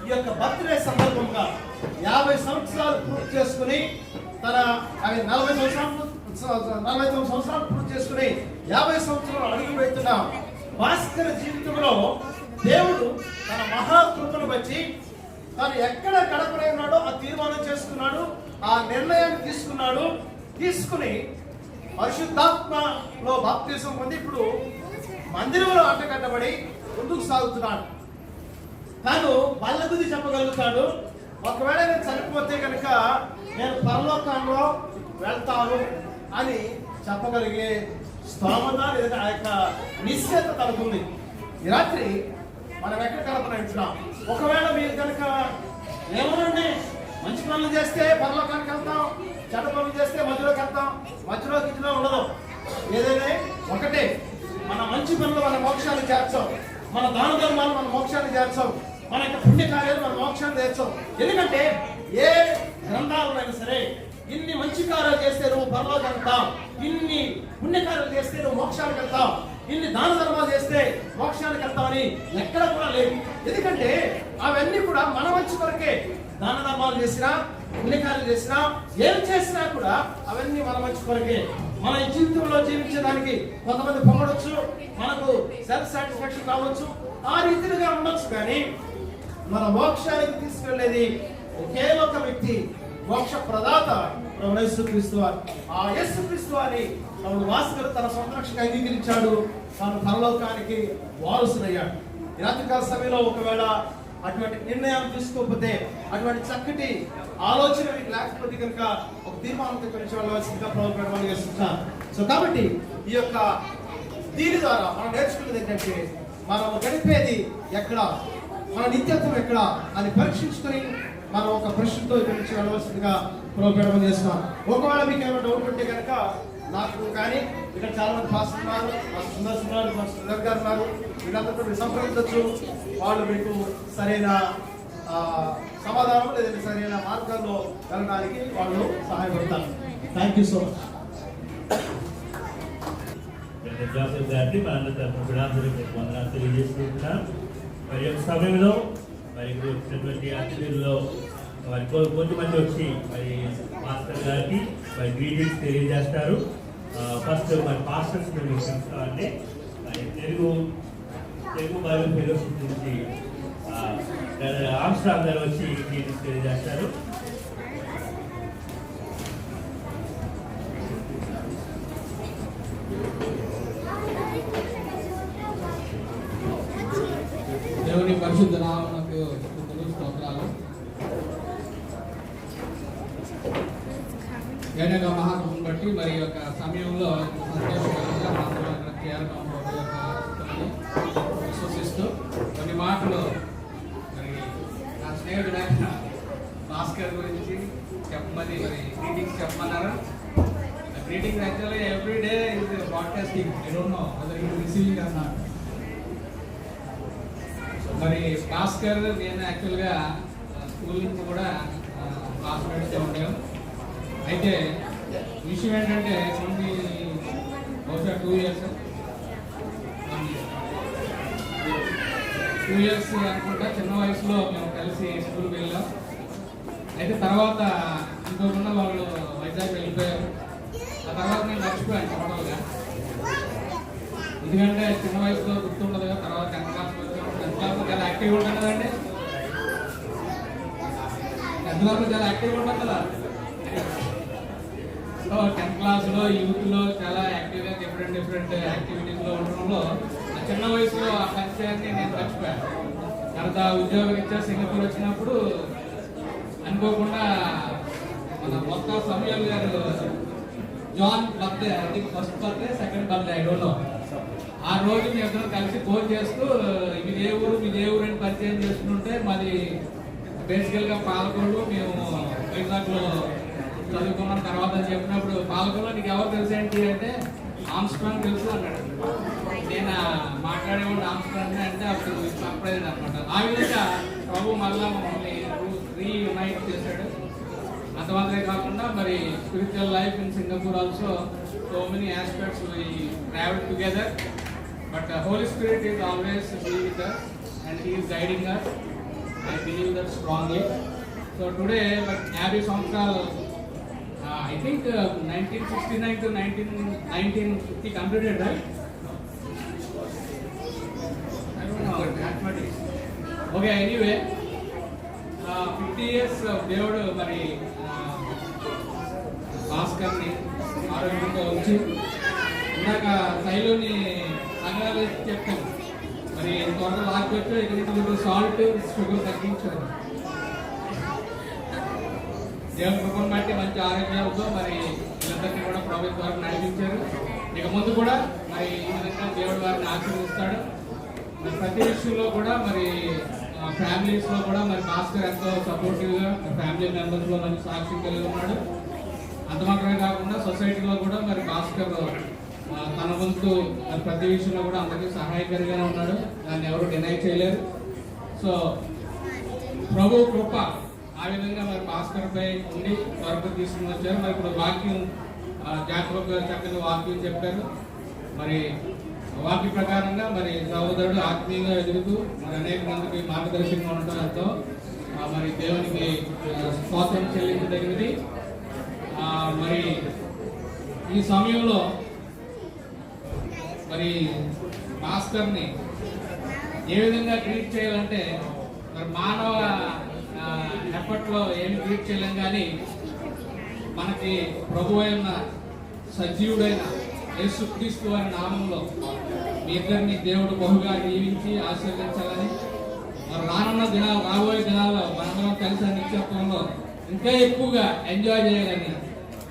ఈ యొక్క బర్త్డే సందర్భంగా 50 సంవత్సరాలు పూర్తి చేసుకుని తన 49 సంవత్సరాలు పూర్తి చేసుకుని 50 సంవత్సరాలు అడుగు పెడుతున్న భాస్కర్ జీవితంలో దేవుడు తన మహాకృపను బట్టి తను ఎక్కడ గడపనే ఉన్నాడో ఆ తీర్మానం చేసుకున్నాడు, ఆ నిర్ణయాన్ని తీసుకుని పరిశుద్ధాత్మలో బాప్తిసం పొంది ఇప్పుడు మందిరంలో అంటకట్టబడి ముందుకు సాగుతున్నాడు. తను బల్ల గురించి చెప్పగలుగుతాడు. ఒకవేళ నేను చనిపోతే కనుక నేను పరలోకంలో వెళ్తాను అని చెప్పగలిగే స్తోమత లేదా ఆ యొక్క నిశ్చయత తనకుంది. ఈ రాత్రి మనం ఎక్కడ కలపనంటున్నాం. ఒకవేళ మీరు కనుక ఏమోనండి మంచి పనులు చేస్తే పరలోకానికి వెళ్తాం, చెడ్డ పనులు చేస్తే మధ్యలోకి వెళ్తాం, మధ్యలో ఉండదు. ఏదైనా ఒకటే, మన మంచి పనులు మన మోక్షాన్ని చేర్చాం, మన దాన ధర్మాలు మన మోక్షాన్ని చేర్చాం, మన యొక్క పుణ్యకార్యాలు మన మోక్షాన్ని చేర్చాం. ఎందుకంటే ఏ గ్రంథాలైనా సరే ఇన్ని మంచి కార్యాలు చేస్తే నువ్వు పరలోకి వెళ్తావు, ఇన్ని పుణ్యకార్యాలు చేస్తే నువ్వు మోక్షానికి వెళ్తావు, ఇన్ని దాన ధర్మాలు చేస్తే మోక్షానికి వెళ్తావని ఎక్కడ కూడా లేదు. ఎందుకంటే అవన్నీ కూడా మన మంచి కొరకే. దాన ధర్మాలు చేసినా, పుణ్యకార్యాలు చేసినా, ఏమి చేసినా కూడా అవన్నీ మన మంచి కొరకే. మన జీవితంలో జీవించడానికి కొంతమంది పొగడొచ్చు, మనకు సెల్ఫ్ సాటిస్ఫాక్షన్ కావచ్చు, ఆ రీతిగా ఉండొచ్చు. కానీ మన మోక్షానికి తీసుకెళ్లేది ఒకే ఒక వ్యక్తి, మోక్ష ప్రదాత యేసుక్రీస్తు వారు. ఆ యేసుక్రీస్తు వారిని మన భాస్కర్ తన సొంత రక్షణగా అంగీకరించాడు. తాను పరలోకానికి వారసుడయ్యాడు. ఈ రాత్రికాల సమయంలో ఒకవేళ అటువంటి నిర్ణయాలు తీసుకోకపోతే, అటువంటి చక్కటి ఆలోచన మీకు లేకపోతే కనుక ఒక తీర్మానం గురించి వెళ్ళవలసిందిగా ప్రభుత్వం చేస్తున్నాను. సో కాబట్టి ఈ యొక్క దీని ద్వారా మనం నేర్చుకున్నది ఏంటంటే, మనం గడిపేది ఎక్కడ, మన నిత్యత్వం ఎక్కడ అని పరీక్షించుకొని మనం ఒక ప్రశ్నతో ఇక్కడి నుంచి వెళ్ళవలసిందిగా ప్రభుత్వం చేస్తున్నాం. ఒకవేళ మీకు ఏమైనా డౌట్ ఉంటే కనుక నాకు కానీ, ఇక్కడ చాలా మంది పాస్టర్ ఉన్నారు, మా సుందర్ గారు ఉన్నారు, వీళ్ళందరితో మీరు సంప్రదించవచ్చు. వాళ్ళు మీకు సరైన సమాధానం లేదంటే సరైన మార్గంలో వెళ్ళడానికి వాళ్ళు సహాయపడతారు. Thank you so much. Joseph గారికి మనందరి తరఫున కూడా అందరికీ వందనాలు తెలియజేసుకుంటున్నాం. మరి యొక్క సమయంలో మరి ఇప్పుడు వచ్చినటువంటి అతిథుల్లో మరి కొంతమంది వచ్చి మరి మాస్టర్ గారికి మరి గ్రీటింగ్స్ తెలియజేస్తారు. ఫస్ట్ మరి పాస్టర్స్ మేము తెలుసుకోవాలంటే మరి తెలుగు బైబిల్ ఫెలోషిప్ నుంచి ఆమ్స్ట్రాంగ్ గారు వచ్చి గ్రీటింగ్స్ తెలియజేస్తారు. దేవుని పరిశుద్ధ నామమునకు స్తుతులు స్తోత్రాలు. ఏడవ మహాత్ముని బట్టి మరి యొక్క సమయంలో సంతోషకరంగా మాత్రం చేరడం విశ్వసిస్తూ కొన్ని మాటలు మరి నా స్నేహితుడైన భాస్కర్ గురించి చెప్పమని మరి గ్రీటింగ్స్ చెప్పమన్నారు. Greetings actually every day is broadcasting. I don't know whether it receiving or not. మరి భాస్కర్ నేను యాక్చువల్గా స్కూల్ నుంచి కూడా క్లాస్మేట్స్గా ఉండేవాం. అయితే విషయం ఏంటంటే కొన్ని బహుశా 2 ఇయర్స్ అనుకుంటా చిన్న వయసులో మేము కలిసి స్కూల్కి వెళ్ళాం. అయితే తర్వాత ఇంకోకుండా వాళ్ళు వైజాగ్ వెళ్ళిపోయారు. ఆ తర్వాత నేను మర్చిపోయాను టోటల్గా. ఎందుకంటే చిన్న వయసులో గుర్తుండదు కదా. తర్వాత 10th క్లాస్లో చాలా యాక్టివ్గా ఉంటాం కదండి. 10th క్లాస్లో చాలా యాక్టివ్గా ఉంటాం కదా. సో 10th క్లాస్లో యూత్లో చాలా యాక్టివ్గా డిఫరెంట్ యాక్టివిటీస్లో ఉండడంలో ఆ చిన్న వయసులో ఆ పరిచయాన్ని నేను మర్చిపోయాను. తర్వాత ఉద్యోగరీత్యా సింగపూర్ వచ్చినప్పుడు అనుకోకుండా మన మొత్తం సమయాలు గారు జాన్ బర్త్డే, అది first birthday second birthday I don't no. ఆ రోజు మేము ఇద్దరం కలిసి ఫోన్ చేస్తూ మీది ఏ ఊరు అని పరిచయం చేస్తుంటే మాది బేసికల్గా పాలకొల్లు, మేము వైజాగ్లో చదువుకున్నాం తర్వాత అని చెప్పినప్పుడు పాలకొల్లు నీకు ఎవరు తెలుసు ఏంటి అంటే ఆమ్స్ట్రాంగ్ తెలుసు అన్నాడు. నేను మాట్లాడేవాడు ఆమ్స్ట్రాంగ్ అంటే అప్పుడు సర్ప్రైజ్ అనమాట. ఆ విధంగా ప్రభు మళ్ళా మమ్మల్ని రీయునైట్ చేశాడు. అంతమాత్రమే కాకుండా మరి spiritual life in Singapore also so many aspects we travel together. But Holy Spirit is always be with us and he is guiding us. I believe that strongly. So today 50 సంవత్సరాలు I think 1969 to 1950 completed, right? I don't know mathematics. Okay, anyway 50 years దేవుడు మరి భాస్కర్ని ఆరోగ్యంగా ఉంచి ఇందాక శైలుని సంఘాలు చెప్తాను మరి త్వరగా లాక్కొచ్చు. ఇక్కడ సాల్ట్ షుగర్ తగ్గించారు. దేవుని కృపను బట్టి మంచి ఆరోగ్యాలతో మరి వీళ్ళందరినీ కూడా ప్రభుత్వం వారిని నడిపించారు. ఇక ముందు కూడా మరి ఈ విధంగా దేవుడు వారిని ఆశీర్వదిస్తాడు. మరి ప్రతి విషయంలో కూడా మరి ఫ్యామిలీస్లో కూడా మరి భాస్కర్ ఎంతో సపోర్టివ్గా ఫ్యామిలీ మెంబర్స్లో మంచి సాక్ష్యం కలిగి ఉన్నాడు. అంత మాత్రమే కాకుండా సొసైటీలో కూడా మరి భాస్కర్ తన వంతు మరి ప్రతి విషయంలో కూడా అందరికీ సహాయకారిగానే ఉన్నాడు. దాన్ని ఎవరు డినై చేయలేరు. సో ప్రభు కృప ఆ విధంగా మరి భాస్కర్ పై ఉండి వరకు తీసుకుని వచ్చారు. మరి ఇప్పుడు వాక్యం జాగ్రత్తగా చక్కని వాక్యం చెప్పారు. మరి వాక్య ప్రకారంగా మరి సహోదరుడు ఆత్మీయంగా ఎదుగుతూ మరి అనేక మందికి మార్గదర్శకంగా ఉండటంతో మరి దేవునికి స్తోత్రం చెల్లించదగినది. మరి ఈ సమయంలో మరి భాస్కర్ని ఏ విధంగా ట్రీట్ చేయాలంటే మరి మానవ ఎప్పట్లో ఏమి ట్రీట్ చేయలేం, కానీ మనకి ప్రభు అయిన సజీవుడైన యేసుక్రీస్తు వారి నామంలో మీ ఇద్దరిని దేవుడు బహుగా దీవించి ఆశీర్వదించాలని మరి రాబోయే దినాల్లో మనందరం కలిసి నిత్యత్వంలో ఇంకా ఎక్కువగా ఎంజాయ్ చేయాలని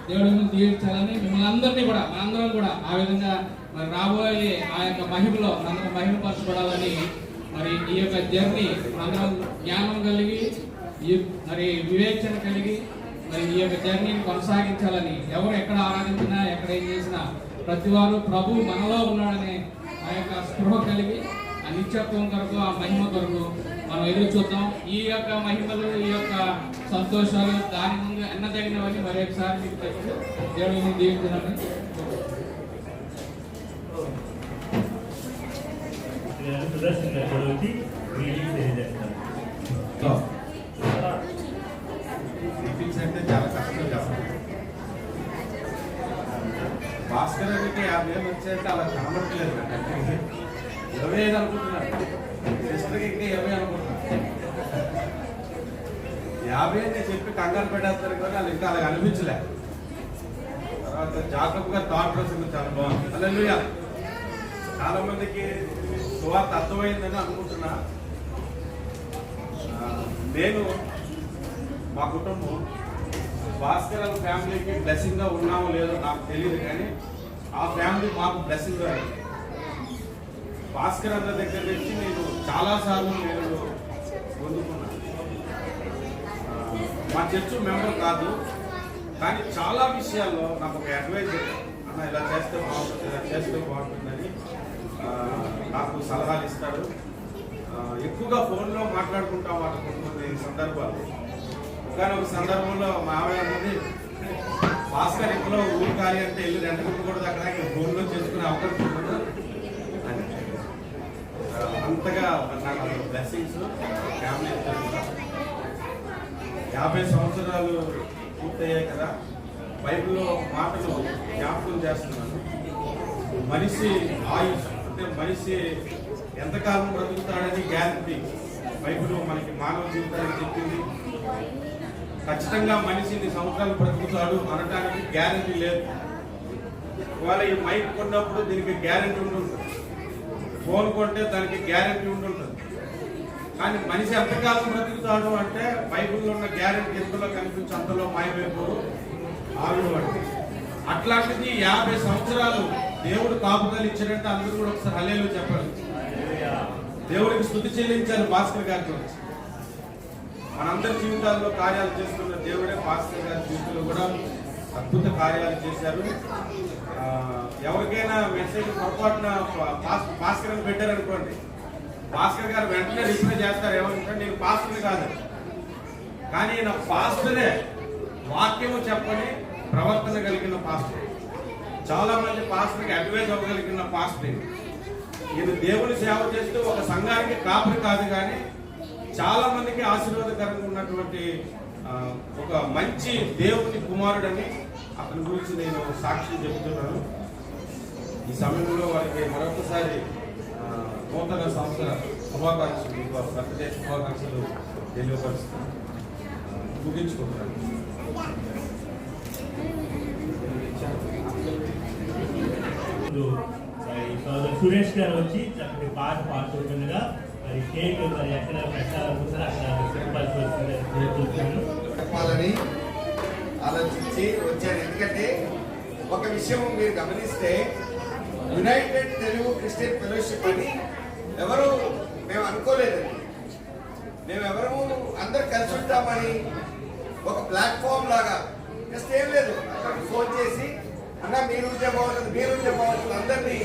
దేవుడిని దీవించాలని మిమ్మల్ని అందరినీ కూడా మనందరం కూడా ఆ విధంగా మరి రాబోయే ఆ యొక్క మహిమలో మనందరం మహిమపరచబడాలని మరి ఈ యొక్క జర్నీ మనందరం జ్ఞానం కలిగి మరి వివేచన కలిగి మరి ఈ యొక్క జర్నీని కొనసాగించాలని ఎవరు ఎక్కడ ఆరాధించినా ఎక్కడ ఏం చేసినా ప్రతి వారు ప్రభు మనలో ఉన్నాడనే ఆ యొక్క స్పృహ కలిగి ఆ నిత్యత్వం కొరకు ఆ మహిమ కొరకు మనం ఎదురు చూద్దాం. ఈ యొక్క మహిమలు, ఈ యొక్క సంతోషాలు దాని ముందు ఎన్నదగినవని మరి ఒకసారి మీకు తెలుసు. దేవుడిని దీవించాలని సుదర్శన్ గారు కూడా వచ్చి రీడింగ్ తెలియజేస్తారు. టిఫిన్స్ అంటే చాలా కష్టం చెప్పండి. భాస్కర్ గారికి 50,000 వచ్చాయంటే అలా కనబడట్లేదు. 25 అనుకుంటున్నాను. సిస్టర్కి ఇంకా 20 అనుకుంటున్నాను. 50 అని చెప్పి కంగారు పెట్టేస్తారు కానీ వాళ్ళు ఇంకా అలా అనిపించలే. తర్వాత జాకబ్ గారు థాట్ ప్రాసెస్ చాలా బాగుంది. హల్లెలూయా. చాలా మందికి సువార్త అర్థమైందని అనుకుంటున్నా. నేను మా కుటుంబం భాస్కర్ ఫ్యామిలీకి బ్లెస్సింగ్ గా ఉన్నామో లేదో నాకు తెలియదు, కానీ ఆ ఫ్యామిలీ మాకు బ్లెస్సింగ్ గా ఉంది. భాస్కర్ అన్న దగ్గర నుంచి నేను చాలా సార్లు నేను పొందుకున్నాను. మా చర్చ్ మెంబర్ కాదు, కానీ చాలా విషయాల్లో నాకు ఒక అడ్వైజ్ అన్న ఇలా చేస్తే బాగుంటుంది, ఇలా చేస్తే బాగుంటుందని నాకు సలహాలు ఇస్తాడు. ఎక్కువగా ఫోన్లో మాట్లాడుకుంటాం వాళ్ళ కొంతమంది సందర్భాలు. కానీ ఒక సందర్భంలో మా ఆవిడ అన్నది, భాస్కర్ ఇంట్లో ఊరు ఖాళీ అంటే వెళ్ళి రెండుకుంటూ కూడా అక్కడ ఫోన్లో చేసుకునే అవకాశం ఉండదు అని. అంతగా నాకు బ్లెస్సింగ్స్ ఫ్యామిలీ 50 సంవత్సరాలు పూర్తయ్యాయి కదా. బైబిల్లో మాటలు జ్ఞాపకం చేస్తున్నాను. మనిషి ఆయుష్ అంటే మనిషి ఎంతకాలం బ్రతుకుతాడని గ్యారంటీ బైబిల్ మనకి మానవ జీవితానికి చెప్పింది. ఖచ్చితంగా మనిషి 2 సంవత్సరాలు బ్రతుకుతాడు అనడానికి గ్యారంటీ లేదు. ఇవాళ ఈ మైక్ కొన్నప్పుడు దీనికి గ్యారంటీ ఉంటుంటుంది, ఫోన్ కొంటే దానికి గ్యారంటీ ఉంటుంటుంది. కానీ మనిషి ఎంతకాలం బ్రతుకుతాడు అంటే బైబిల్లో ఉన్న గ్యారంటీ ఎంతలో కనిపించి అంతలో మాయమైపోరు ఆవిడ వంటి. అట్లాంటిది 50 సంవత్సరాలు దేవుడు కాపుదలు ఇచ్చాడంటే అందరూ కూడా ఒకసారి హల్లెలూయా చెప్పాలి. దేవుడికి స్తుతి చెల్లించారు భాస్కర్ గారి గురించి. మనందరి జీవితాల్లో కార్యాలు చేస్తున్న దేవుడే భాస్కర్ గారి జీవితంలో కూడా అద్భుత కార్యాలు చేశారు. ఎవరికైనా మెసేజ్ పొరపాటున భాస్కర్ అని పెట్టారనుకోండి, భాస్కర్ గారు వెంటనే రిప్లై చేస్తారు. ఏమంటే నేను పాస్టర్ని కాదు, కానీ నా పాస్టరే, వాక్యము చెప్పని ప్రవర్తన కలిగిన పాస్టర్. చాలా మంది పాస్టర్కి అడ్వైజ్ అవ్వగలిగిన పాస్టర్. ఈయన దేవుని సేవ చేస్తూ ఒక సంఘానికి కాపరి కాదు, కానీ చాలా మందికి ఆశీర్వాదకరంగా ఉన్నటువంటి ఒక మంచి దేవుని కుమారుడని అతని గురించి నేను సాక్ష్యం చెబుతున్నాను. ఈ సమయంలో వారికి మరొకసారి నూతన సంవత్సర శుభాకాంక్షలు, బర్త్డే శుభాకాంక్షలు తెలియపరుస్తున్నాను. ముగించుకుంటున్నాను. సురేష్ గారు వచ్చి చక్కటి పాట పాడుతుండగా మరి కేక్ మరి ఎక్కడ పెట్టాలనుకుంటారో అక్కడ చెప్పాల్సి చెప్పాలని ఆలోచించి వచ్చాను. ఎందుకంటే ఒక విషయం మీరు గమనిస్తే, యునైటెడ్ తెలుగు క్రిస్టియన్ ఫెలోషిప్ అని ఎవరు మేము అనుకోలేదండి. మేము ఎవరు అందరు కలిసి ఉంటామని ఒక ప్లాట్ఫామ్ లాగా జస్ట్ ఏం లేదు, అక్కడికి ఫోన్ చేసి అన్న మీరు బాగుంటుంది, మీరు బాగుంటుంది, అందరినీ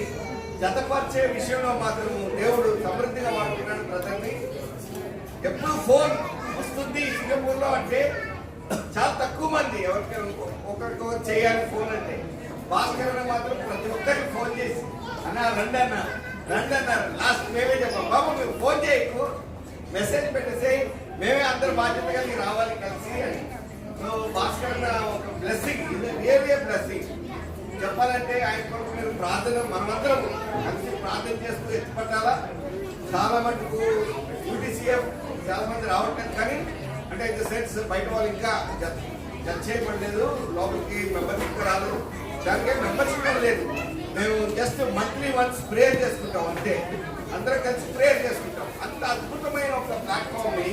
జతపరిచే విషయంలో మాత్రం దేవుడు సమృద్ధిగా వాడుతున్నాడు ప్రజల్ని. ఎప్పుడు ఫోన్ వస్తుంది సింగపూర్లో అంటే చాలా తక్కువ మంది ఎవరికైనా ఒకరికొకరు చేయాలి ఫోన్ అంటే. భాస్కర్ మాత్రం ప్రతి ఒక్కరికి ఫోన్ చేసి అన్న రండి అన్నారు. లాస్ట్ మేమే చెప్పాం, బాబు మీరు ఫోన్ చేయకు, మెసేజ్ పెట్టేసి మేమే అందరు బాధ్యతగా మీరు రావాలి కలిసి అని. సో భాస్కర్ ఒక బ్లెస్సింగ్, ఇది రియల్ బ్లెస్సింగ్. చెప్పాలంటే ఆయన కొరకు మీరు ప్రార్థన మనమందరం కలిసి ప్రార్థన చేస్తూ ఎత్తుపట్టాలా. చాలా మటుకు యూటీసీఎఫ్ చాలా మంది రావట్లేదు, కానీ అంటే ఇన్ ద సెన్స్ బయట వాళ్ళు ఇంకా జడ్జ్ చేయబడలేదు, లోపలికి మెంబర్షిప్ రాలేదు. దానికే మెంబర్షిప్ లేదు. మేము జస్ట్ మంత్లీ వన్స్ ప్రేయర్ చేసుకుంటాం అంతే, అందరం కలిసి ప్రేయర్ చేసుకుంటాం. అంత అద్భుతమైన ఒక ప్లాట్ఫామ్ ని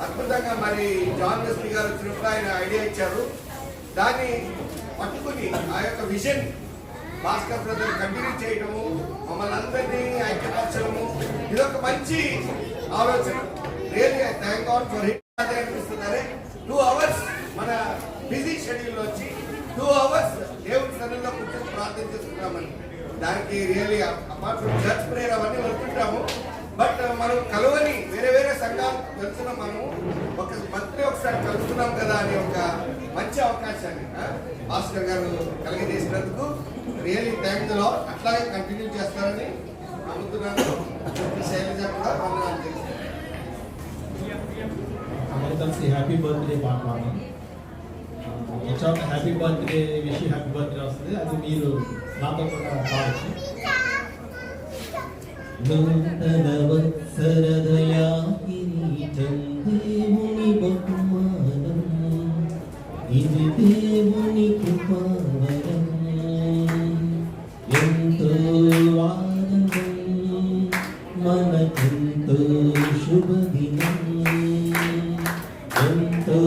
అద్భుతంగా మరి జాన్ వెస్లీ గారు వచ్చినప్పుడు ఆయన ఐడియా ఇచ్చారు. దాన్ని పట్టుకుని ఆ యొక్క విజన్ భాస్కర్ బ్రదర్ కంటిన్యూ చేయడము, మమ్మల్ని అందరినీ ఐక్యపరచడము, ఇదొక మంచి ఆలోచన. Really I thank God for hit. అదే అనిపిస్తుందరే 2 hours మన బిజీ షెడ్యూల్ వచ్చి 2 hours దేవుడి సన్నిధిలో కూర్చొని ప్రార్థన చేసుకుంటామని. దానికి really apart from church prayer అవన్నీ వెళ్తుంటాము, బట్ మనం కలవని వేరే వేరే సంఘాలు వెళ్తున్నాం, మనం ఒక మంత్రి ఒకసారి కలుస్తున్నాం కదా అని ఒక మంచి అవకాశాన్ని భాస్కర్ గారు కలిగజేసినందుకు రియల్లీ థ్యాంక్ ది లార్డ్. అట్లాగే కంటిన్యూ చేస్తారని నమ్ముతున్నాను. శైలజ కూడా వందనాలు తెలుస్తాను. అందరూ కలిసి హ్యాపీ బర్త్డే పాట పాడదాం. వచ్చాక happy birthday wish happy birthday వస్తుంది, అది మీరు నాతో కూడా పాడచ్చు. నూతన వత్సరదయా కిరీటం దేవుని బహుమానం, ఇది దేవుని కృపావరం. ఎంతో ఆనందం మనకెంతో శుభదినం, ఎంతో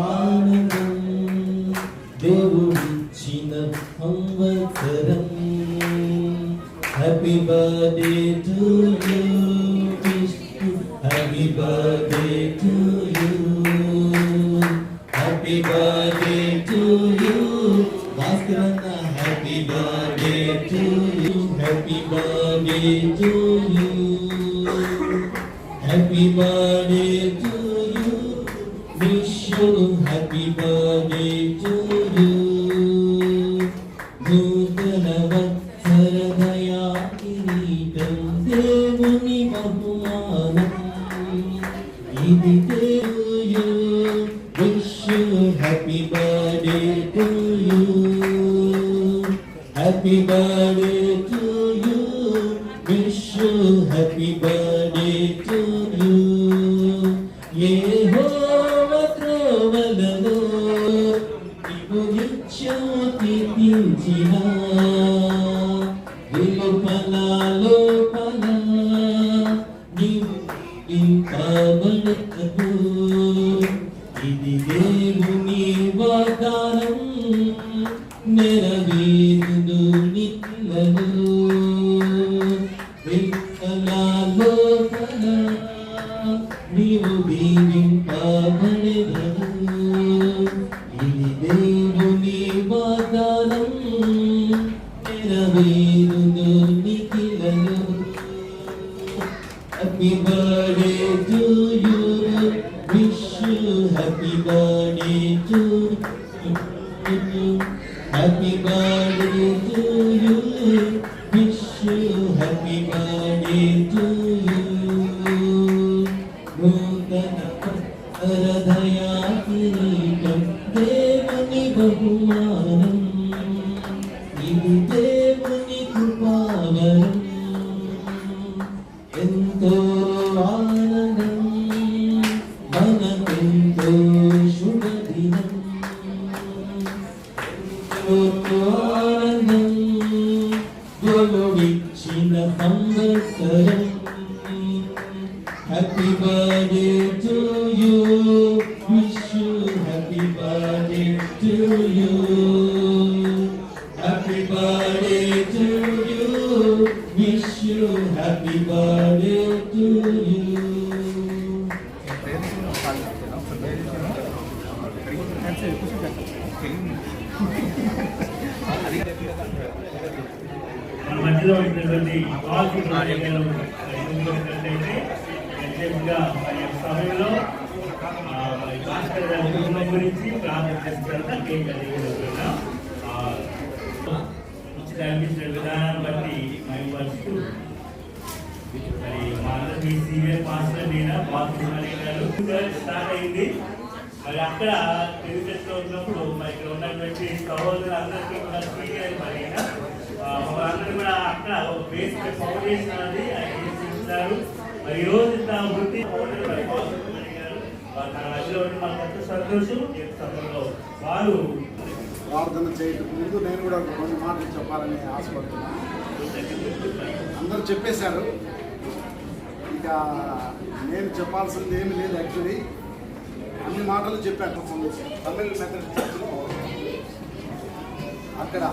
ఆనందం దేవుడిచ్చిన సంవత్సరం. Happy birthday to you, Vishnu. Happy birthday to you. Happy birthday to you, Bhaskarana. Happy birthday to you. Happy birthday to you. Happy birthday to you, Vishnu. Happy birthday to you. నూతన వత్సరదయా కిరీటం దేవుని బహుమానం, ఇది దేవుడు. Wish happy birthday to you, happy birthday to you, wish happy birthday to you. Jehovah త్రోవలలో నీవు నిత్యం కీర్తించిన, లోపల లోపల నీవు ఇంపబడతవు. ఇది దేవుని వాగ్దానం, నెరవేరును నిత్యము. లోపల లోపల నీవు దీవింపబడెదవు. ఇది దేవుని వాగ్దానం, నెరవేరును నిఖిలను. Happy birthday to you, wish you happy birthday to you. Happy birthday to you, wish you happy birthday to you. నూతన వత్సరదయా కిరీటం దేవుని బహుమానం, ఇది దేవుని కృపావరం. ఎంతో ఆనందం మనకెంతో శుభదినం, ఎంతో ఆనందం దేవుడిచ్చిన సంవత్సరం. Happy birthday to you, wish you happy birthday to you. Happy birthday to you, wish you happy birthday to you. మన మధ్యలో ఉన్నటువంటి ప్రత్యేకంగా మరి సమయంలో భాస్కర్ గారి కుటుంబం గురించి ప్రార్థన చేస్తున్నారు. కేక్ అనిపించిన విధానాన్ని బట్టి మైపరుస్తూ మరి మా అందరికీ సీనియర్ పాస్టర్ నేను బాత్రూమ్ గారు స్టార్ట్ అయింది. మరి అక్కడ తెలుగులో ఉన్నప్పుడు మరి ఇక్కడ ఉన్నటువంటి సహోదరులందరికీ కూడా సీనియర్ మరి వాళ్ళందరూ కూడా అక్కడ ఒక బేస్ ఫౌండేషన్ అనేది ఇస్తారు. మరి ఈ రోజు ఇంత వృత్తి మరి గారు తన మధ్యలో మాకు ఎంతో సంతోషం. సమయంలో వారు ప్రార్థన చేయడం ముందు నేను కూడా కొన్ని మాటలు చెప్పాలని ఆశపడుతున్నాను. అందరూ చెప్పేశారు, ఇక నేను చెప్పాల్సింది ఏమి లేదు. యాక్చువల్లీ అన్ని మాటలు చెప్పాను. తమిళ మెథడ్ చర్చ్లో అక్కడ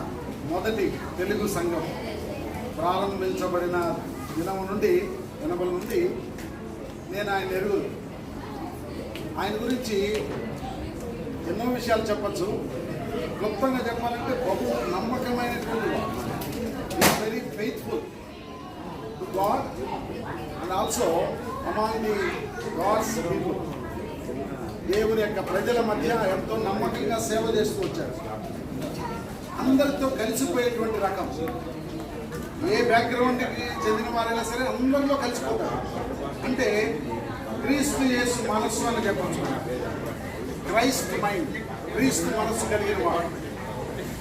మొదటి తెలుగు సంఘం ప్రారంభించబడిన దినం నుండి 80 నుండి నేను ఆయన ఎరుగును. ఆయన గురించి ఎన్నో విషయాలు చెప్పచ్చు. క్లుప్తంగా చెప్పాలంటే బహు నమ్మకమైనటువంటి very faithful. to God and also among the God's people. దేవుని యొక్క ప్రజల మధ్య ఎంతో నమ్మకంగా సేవ చేస్తూ వచ్చాడు. అందరితో కలిసిపోయేటువంటి రకం. ఏ బ్యాక్గ్రౌండ్కి చెందిన వారైనా సరే అందరిలో కలిసిపోతారు. అంటే క్రీస్తు యేసు మనస్సు అని చెప్పచ్చు. క్రైస్ట్ మైండ్, క్రీస్తు మనస్సు కలిగిన వాడు,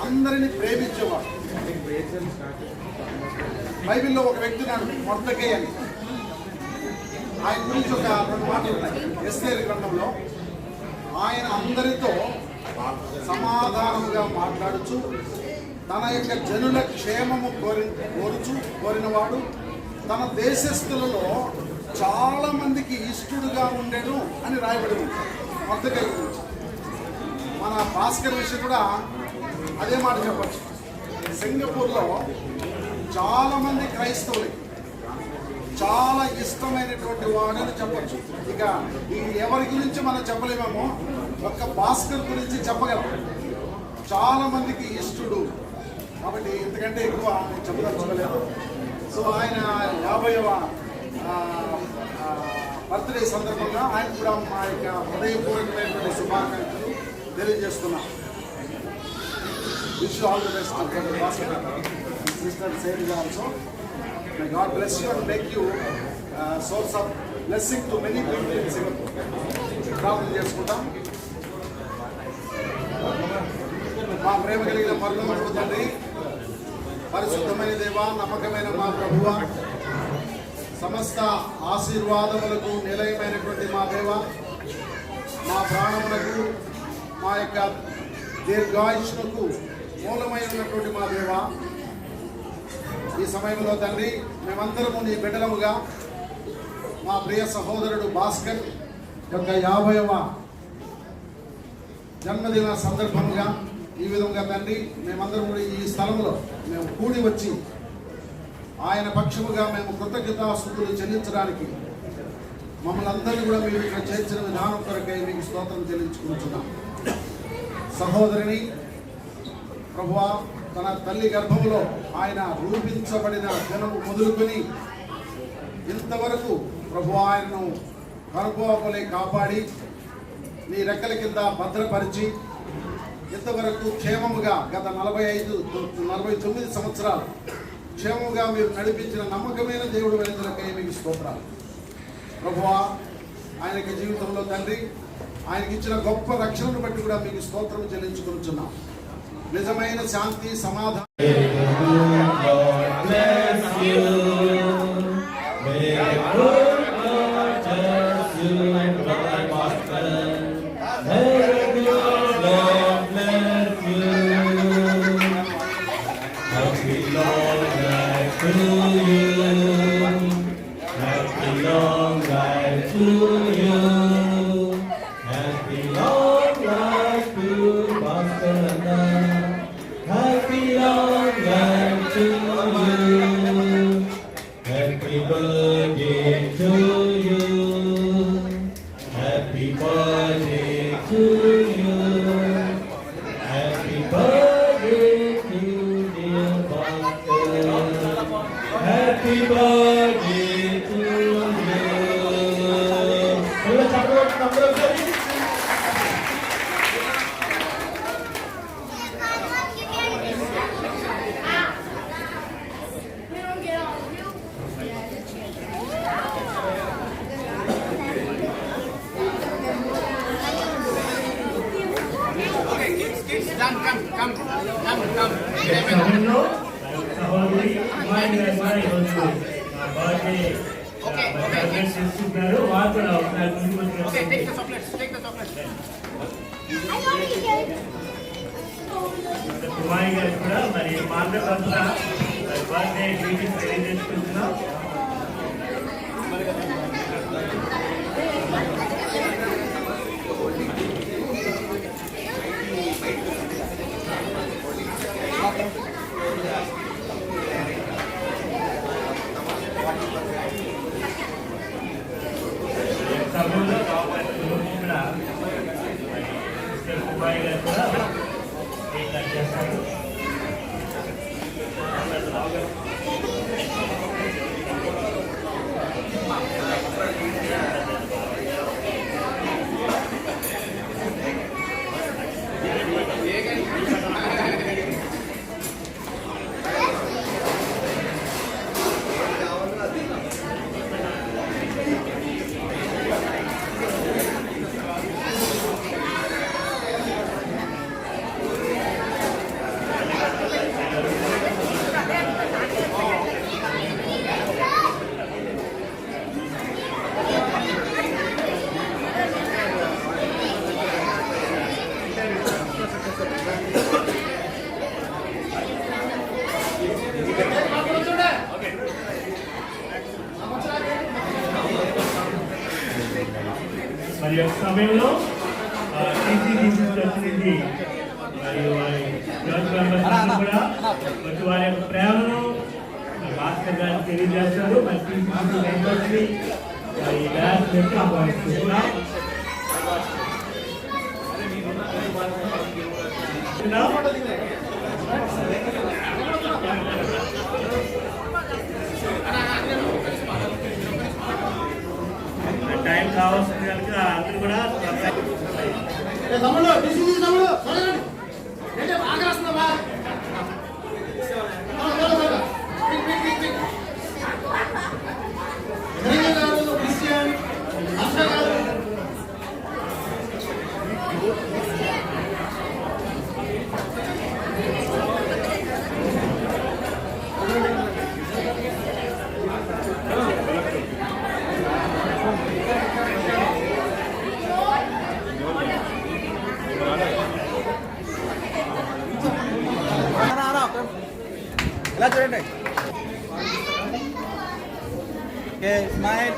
అందరినీ ప్రేమించేవాడు. బైబిల్లో ఒక వ్యక్తి నాడు మొర్దెకై అని, ఆయన గురించి ఒక 2 మాటలు ఉన్నాయి ఎస్తేరు గ్రంథంలో. ఆయన అందరితో సమాధానముగా మాట్లాడుచు తన యొక్క జనుల క్షేమము కోరినవాడు, తన దేశస్థులలో చాలా మందికి ఇష్టడుగా ఉండేను అని రాయబడి ఉంది మొర్దెకై గురించి. మన భాస్కర్ విషయం కూడా అదే మాట చెప్పచ్చు. సింగపూర్లో చాలా మంది క్రైస్తవులకి చాలా ఇష్టమైనటువంటి వాడని చెప్పచ్చు. ఇక ఈ ఎవరి గురించి మనం చెప్పలేమేమో, ఒక్క భాస్కర్ గురించి చెప్పగలం. చాలా మందికి ఇష్టడు కాబట్టి ఎందుకంటే ఎక్కువ నేను చెప్పదలుచుకోలేదు. సో ఆయన 50వ బర్త్డే సందర్భంగా ఆయన కూడా మా యొక్క హృదయపూర్వకమైనటువంటి శుభాకాంక్షలు తెలియజేస్తున్నాం. Wish all the best sister saving also. May God bless you and make you source of blessing to many people in Singapore. ప్రార్థన చేసుకుంటాం. మా ప్రేమ కలిగిన పరలోకపు తండ్రి, పరిశుద్ధమైన దేవా, నమ్మకమైన మా ప్రభువ, సమస్త ఆశీర్వాదములకు నిలయమైనటువంటి మా దేవ, మా ప్రాణములకు మా యొక్క దీర్ఘాయుష్కు మూలమైనటువంటి మా దేవ, ఈ సమయంలో తండ్రి మేమందరము నీ బిడ్డలముగా మా ప్రియ సహోదరుడు భాస్కర్ యొక్క 50వ జన్మదిన సందర్భంగా ఈ విధంగా తండ్రి మేమందరం కూడా ఈ స్థలంలో మేము కూడి వచ్చి ఆయన పక్షముగా మేము కృతజ్ఞతాస్తుతులు చెల్లించడానికి మమ్మల్ని అందరినీ కూడా మీరు ఇక్కడ చేర్చిన విధానం కొరకై మీకు స్తోత్రం చెల్లించుకుంటున్నాం. సహోదరిని ప్రభువా, తన తల్లి గర్భంలో ఆయన రూపించబడిన జనము మొదలుకొని ఇంతవరకు ప్రభు ఆయనను కనుకోవలే కాపాడి నీ రెక్కల కింద భద్రపరిచి ఇంతవరకు క్షేమముగా గత 49 సంవత్సరాలు క్షేమముగా మీరు నడిపించిన నమ్మకమైన దేవుడు వెలుగులకై మీకు స్తోత్రాలు. ప్రభువా, ఆయనకి జీవితంలో తండ్రి ఆయనకి ఇచ్చిన గొప్ప రక్షణను బట్టి కూడా మీకు స్తోత్రం చెల్లించుకుంటున్నాం. నిజమైన శాంతి సమాధానం కుమారి గారు కూడా మరి మాతో తరఫున బర్త్డే గ్రీటింగ్స్ తెలియజేసుకుంటున్నాం. సభలో కూడా కుమారి గారు కూడా చేస్తారు. మరి యొక్క సమయంలో టీసీసీ చర్చ్ నుంచి మరియు వారి చర్చ్ మెంబర్స్ అందరూ కూడా వచ్చి వారి యొక్క ప్రేమను భాస్కర్ గారికి తెలియజేస్తారు. మరి టీసీసీ మెంబర్స్ ని మరి డాన్స్ పెట్టి ఆహ్వానిస్తున్నాం. టైం కావాల్సింది కనుక అందరూ కూడా తమ్ముడు డిసిజీ తమ్ముడు చూడండి ఏంటి బాగా రాస్తున్నావా క్రిస్టియన్ హర్ష గారు ఇలా చూడండి. Okay smile.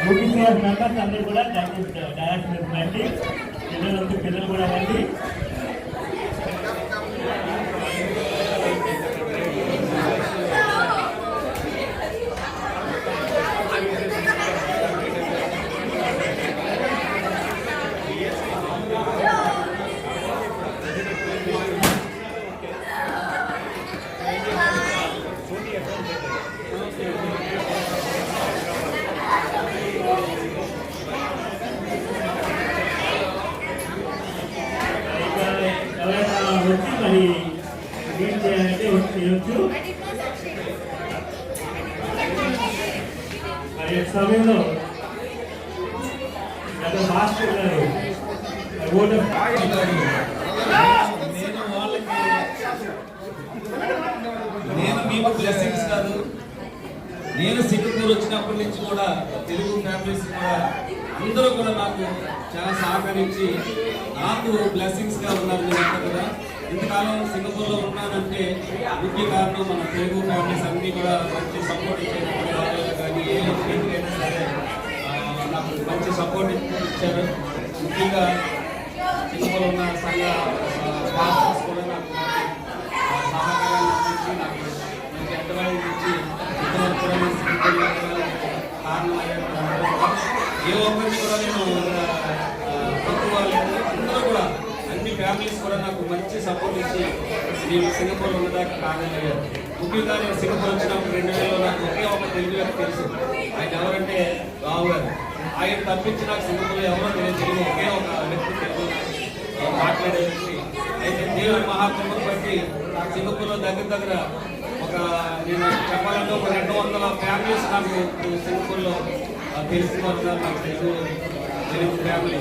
ముఖ్యంగా మెంబర్స్ అందరూ కూడా డైరెక్ట్ రండి. పిల్లలు కూడా రండి. వచ్చి మరి లీడ్ చేయాలంటే వచ్చి చేయొచ్చు. మరి ఈ సమయంలో మాస్టర్ గారు నేను మీకు బ్లెస్సింగ్స్ కాదు, నేను సింగపూర్ వచ్చినప్పటి నుంచి కూడా తెలుగు ఫ్యామిలీస్ కూడా అందరూ కూడా నాకు చాలా సహకరించి నాకు బ్లెస్సింగ్స్ గా ఉన్నారు మీరంతా కూడా. ఇంతకాలం సింగపూర్ లో ఉన్నానంటే ముఖ్య కారణం మన తెలుగు ఫ్యామిలీస్ అన్ని కూడా మంచి సపోర్ట్ ఇచ్చారు. కానీ ఏ ఇంటికైనా సరే నాకు మంచి సపోర్ట్ ఇచ్చారు. ముఖ్యంగా సింగపూర్ ఉన్న సంఘ పాస్టర్స్ కూడా నాకు సహకారాన్ని ఇచ్చి నాకు మంచి అడ్వైజ్ ఇచ్చి ఇంతవరకు కూడా నేను సింగపూర్ కారణం ఏ ఒక్కరిని కూడా నేను తక్కువ లేదు. అందరూ కూడా అన్ని ఫ్యామిలీస్ కూడా నాకు మంచి సపోర్ట్ ఇచ్చి నేను సింగపూర్ ఉన్నదాకా కారణమయ్యారు. ముఖ్యంగా నేను సింగపూర్ వచ్చినప్పుడు 2000లో నాకు ఒకే ఒక తెలుగు వ్యక్తి తెలుసు. ఆయన ఎవరంటే రావు గారు. ఆయన తప్పించి నాకు సింగపూర్లో ఎవరో తెలియదు. ఒకే ఒక వ్యక్తి తెలుగు మాట్లాడే వ్యక్తి. అయితే దేవుని మహాత్మను బట్టి సింగపూర్లో దగ్గర ఒక నేను చెప్పాలంటే ఒక 200 ఫ్యామిలీస్ నాకు సింగపూర్లో తెలిసిన వాళ్ళు నాకు తెలుగు ఫ్యామిలీ.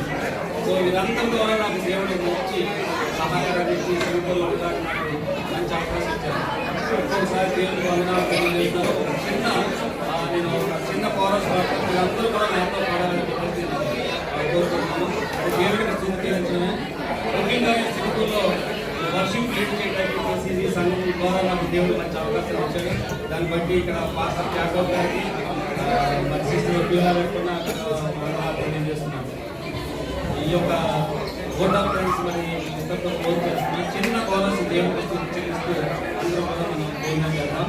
సో వీరందరి ద్వారా నాకు దేవుడు మంచి సహకారాన్ని ఇచ్చి సింగపూర్లో ఉండడానికి నాకు మంచి అవకాశం ఇచ్చారు. ఒక్కొక్కసారి దేవుడికి వందనాలు తెలియజేస్తారు. నేను ఒక చిన్న కోరస్ మీరందరూ కూడా నాతో పాడాలని కోరుకుంటున్నాను. దేవుడికి స్థుతించడమే. ముఖ్యంగా ఈ సింగపూర్లో వర్షిప్ లీడ్ చేయడానికి ఈ సంఘం ద్వారా నాకు దేవుడు మంచి అవకాశం ఇచ్చాడు. దాన్ని బట్టి ఇక్కడ పాస్టర్ జాకబ్ గారికి మరి సిస్టర్ పిల్లలకున్న తెలియజేస్తున్నాను. ఈ యొక్క బోర్డ్ ఆఫ్ ఫ్రెండ్స్ మరి ఇద్దరితో క్లోజ్ చేస్తున్నాను. చిన్న కోరస్ దేవుడికి స్థుతిస్తూ అందరూ కూడా మనం భోజనం చేద్దాం.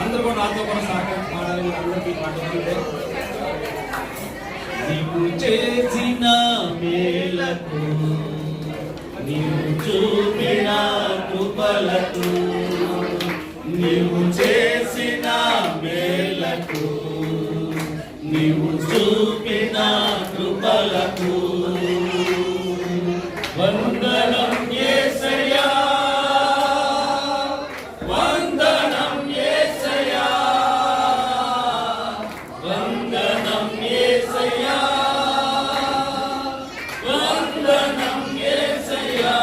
అందరూ కూడా నాతో కూడా సహకరించి మాడాలని అందరికీ పాటిస్తుంటే నీవు చేసిన మేలకు నీవు చూపిన కృపలకు నీవు చేసిన మేలకు నీవు చూపిన కృపలకు వందనం యేసయ్యా, వందనం యేసయ్యా, వందనం యేసయ్యా, వందనం యేసయ్యా,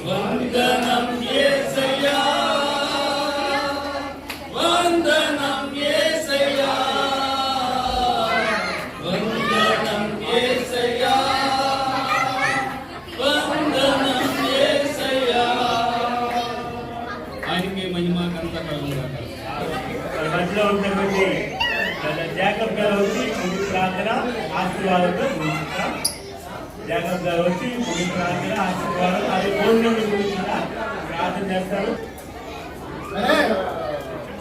వందనం యేసయ్యా, వందనం యేసయ్యా, వందనం యేసయ్యా, వందనం యేసయ్యా. ఆయనకే మహిమ ఘనత కలుగుగాక. మధ్యలో ఉన్నటువంటి జాకబ్ గారు వచ్చి ముందు ప్రార్థన ఆశీర్వాదంతో ముగిస్తాం. జాకబ్ గారు వచ్చి ముందు ప్రార్థన ఆశీర్వాదం అది భోజనం గురించి ప్రార్థన చేస్తారు. అరే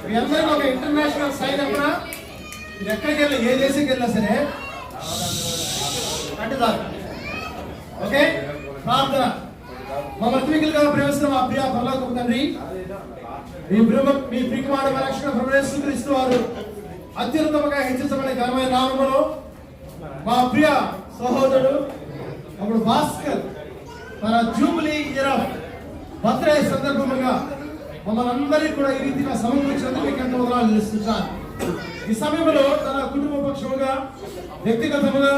మీ అందరికీ ఒక ఇంటర్నేషనల్ సైన్ అప్పుడా మీరు ఎక్కడికి వెళ్ళి ఏ దేశంకి వెళ్ళినా సరే అంటే చాలు. ఓకే, ప్రార్థన. మా మధ్యమికులుగా ప్రేమిస్తున్న మా ప్రియ పరలోకపు తండ్రి, మీ ప్రియకుమారుడు మా రక్షణ ప్రభువు యేసుక్రీస్తు వారు అత్యున్నతంగా హెచ్చించబడే ఘనమైన నామములో మా ప్రియ సహోదరుడు అప్పుడు భాస్కర్ తన జూబ్లీ ఇయర్ ఆఫ్ బర్త్డే సందర్భంగా మమ్మల్ని అందరికీ కూడా ఈ రీతిగా సమకూర్చినందుకు మీకు ఎంతో వందనాలు తెలుస్తున్నాను. ఈ సమయంలో తన కుటుంబ పక్షముగా, వ్యక్తిగతముగా,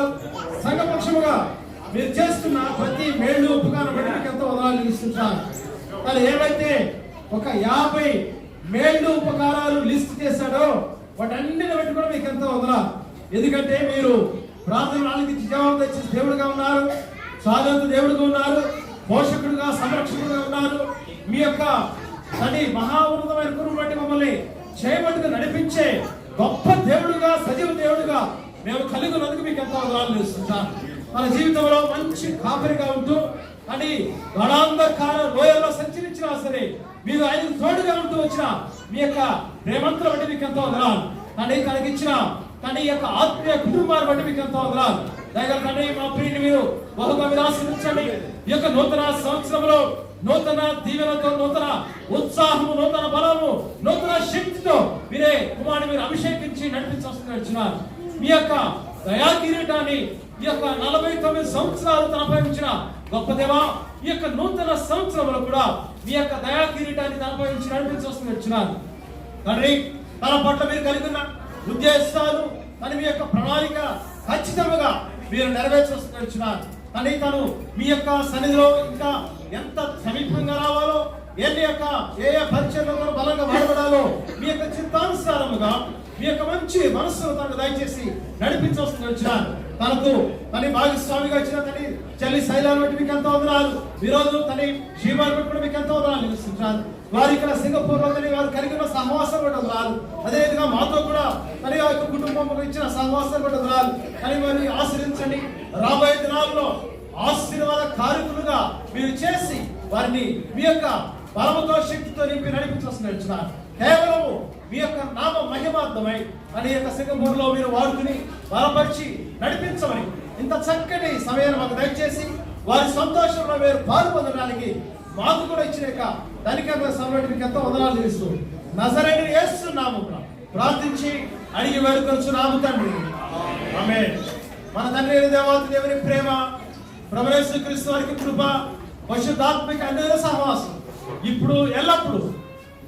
సంఘ పక్షముగా మీరు చేస్తున్న ప్రతి మేళ్ళు ఉపకారం బట్టి మీకు ఎంతో వందనాలు తెలుస్తున్నాను. తను ఏవైతే ఒక 50 మేళ్ళు ఉపకారాలు లిస్ట్ చేశాడో వాటన్నిటిని బట్టి కూడా మీకు ఎంతో వందనాలు. ఎందుకంటే మీరు ప్రార్థనలు ఆలకించి జవాబు తెచ్చి దేవుడిగా ఉన్నారు, సాధంత దేవుడిగా ఉన్నారు, పోషకుడుగా, సంరక్షకుడుగా ఉన్నారు. మీ యొక్క తని మహా ఉన్నతమైన కృపను బట్టి మమ్మల్ని చేయబట్టుగా నడిపించే గొప్ప దేవుడుగా, సజీవ దేవుడుగా మేము కలిగి ఉన్నందుకు మీకు ఎంతో వందనాలు తెలుస్తున్నాను. మన జీవితంలో మంచి కాపరిగా ఉంటూ అని గణాంధకార లోయల్లో సంచరించినా సరే మీరు ఆయనకు తోడుగా ఉంటూ వచ్చిన మీ యొక్క ప్రేమంతరం బట్టి మీకు ఎంతో వందనాలు. అని తనకిచ్చిన తన యొక్క ఆత్మీయ కుటుంబాన్ని బట్టి మీకు ఎంతో వందనాలు. దయగల తండ్రి, మా ప్రియుని మీరు బహుగా విలాసించండి. ఈ యొక్క నూతన సంవత్సరంలో నూతన దీవెనతో, నూతన ఉత్సాహము, నూతన బలము, నూతన శక్తితో మీరే కుమారుని మీరు అభిషేకించి నడిపించాల్సిన మీ యొక్క దయా కిరీటాన్ని ఈ యొక్క 49 సంవత్సరాలు తనపై ఉంచిన గొప్ప దేవా, ఈ యొక్క నూతన సంవత్సరంలో కూడా మీ యొక్క దయా కిరీటాన్ని తనపై ఉంచి నడిపించాల్సిన తండ్రి, తన పట్ల మీరు కలిగి ఉన్న ఉద్దేశాలు అని మీ యొక్క ప్రణాళిక ఖచ్చితంగా మీరు నెరవేర్చాల్సిన అని తను మీ యొక్క సన్నిధిలో ఇంకా ఎంత సమీపంగా రావాలో, ఏ పరిచయంలో బలంగా వాడబడాలో మీ యొక్క చిత్తానుసారముగా మీ యొక్క మంచి మనస్సును తనకు దయచేసి నడిపించాల్సిన తనకు తన భాగస్వామిగా ఇచ్చిన తని చెల్లి శైలాన్ని బట్టి మీకు ఎంతో వందనాలు. ఈరోజు తని జీవాన్ని బట్టి మీకు ఎంతో వందనాలు నిలుస్తున్నాను. వారు ఇక్కడ సింగపూర్ లో వారు కలిగిన సహవాసం కూడా వందనాలు. అదేవిధంగా మాతో కూడా తన యొక్క కుటుంబం ఇచ్చిన సహవాసం కూడా వందనాలు. అని వారిని ఆశ్రయించండి. రాబోయే దినాల్లో ఆశీర్వాద కార్యకులుగా మీరు చేసి వారిని మీ యొక్క బలముతో, శక్తితో నింపి నడిపించాల్సిన కేవలం మీ యొక్క నామ మహిమార్థమై అని యొక్క సింగపూర్లో మీరు వాడుకుని బలపరిచి నడిపించమని ఇంత చక్కటి సమయాన్ని మాకు దయచేసి వారి సంతోషంలో మీరు పాల్పొందడానికి మాకు కూడా ఇచ్చిన దానికన్నా సమయం మీకు ఎంతో వందనాలు తెలుస్తూ నజరేయుడైన యేసు నామమున ప్రార్థించి అడిగి వేడుకొనుచున్నాము తండ్రి, ఆమేన్. మన తండ్రి అయిన దేవాతి దేవుని ప్రేమ, ప్రభువు యేసుక్రీస్తు వారి కృప, పరిశుద్ధాత్మిక అన్యోన్య సహవాసం ఇప్పుడు ఎల్లప్పుడు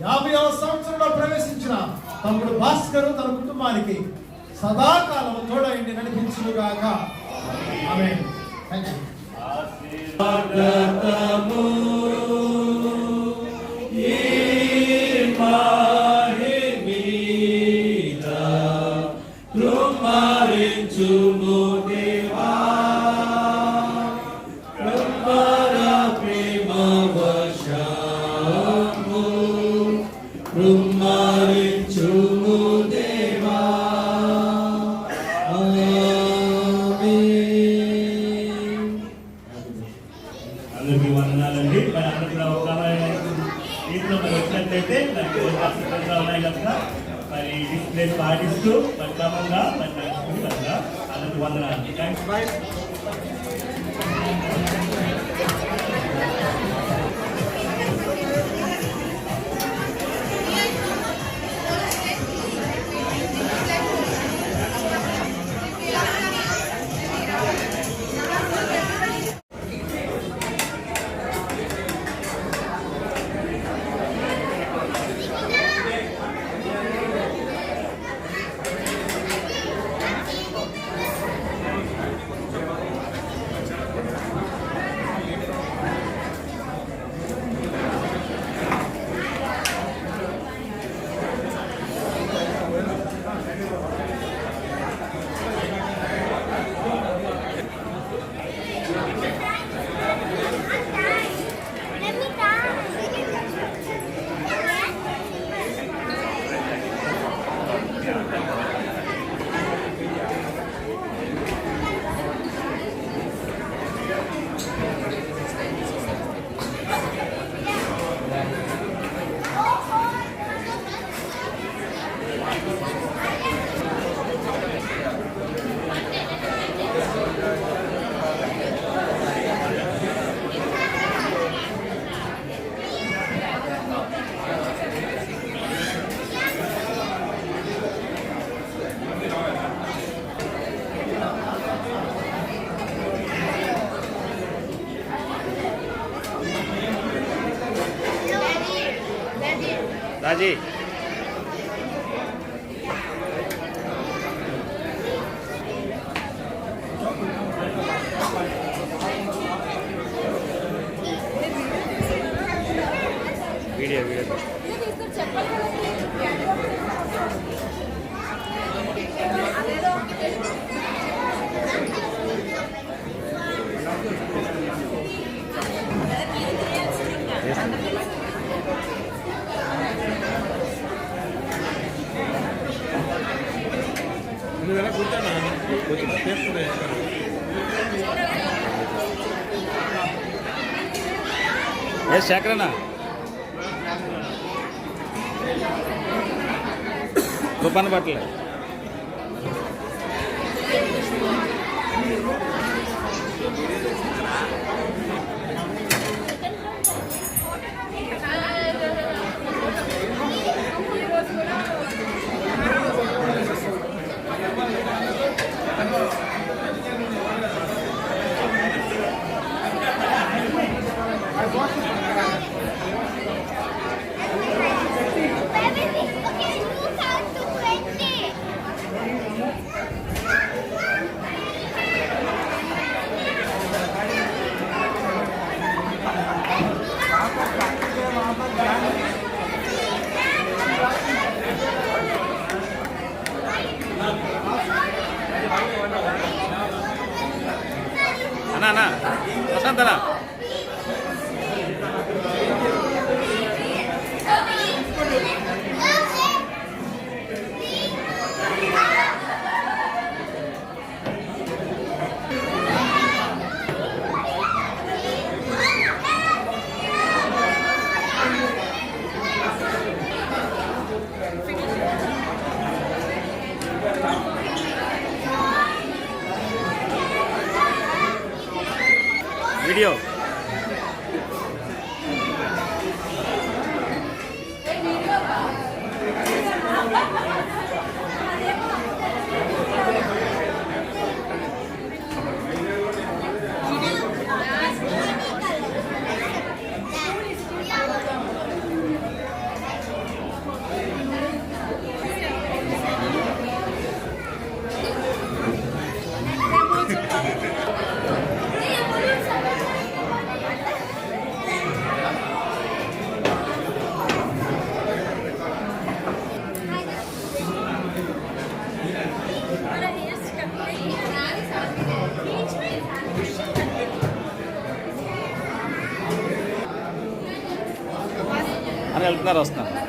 50వ సంవత్సరంలో ప్రవేశించిన తమ్ముడు భాస్కర్ తన కుటుంబానికి సదాకాలం తోడైండి నడిపించుగాక. ఆమేన్. థాంక్యూ. అందరికీ వందనాలండి. మరి అందరూ కూడా ఒక ఇంట్లో మరి వచ్చినట్లయితే మరి సిద్ధంగా ఉన్నాయి కనుక మరి డిస్ప్లే పాటిస్తూ మరి క్రమంగా మరి నడుచుకుంటూ కనుక అందరికీ వందనాలు. థ్యాంక్స్. రాజీ వీడియో శేఖరన్నా తుఫాను పట్టలే అన్నా ప్రశాంతనా వీడియో వెళ్తున్నారు వస్తున్నారు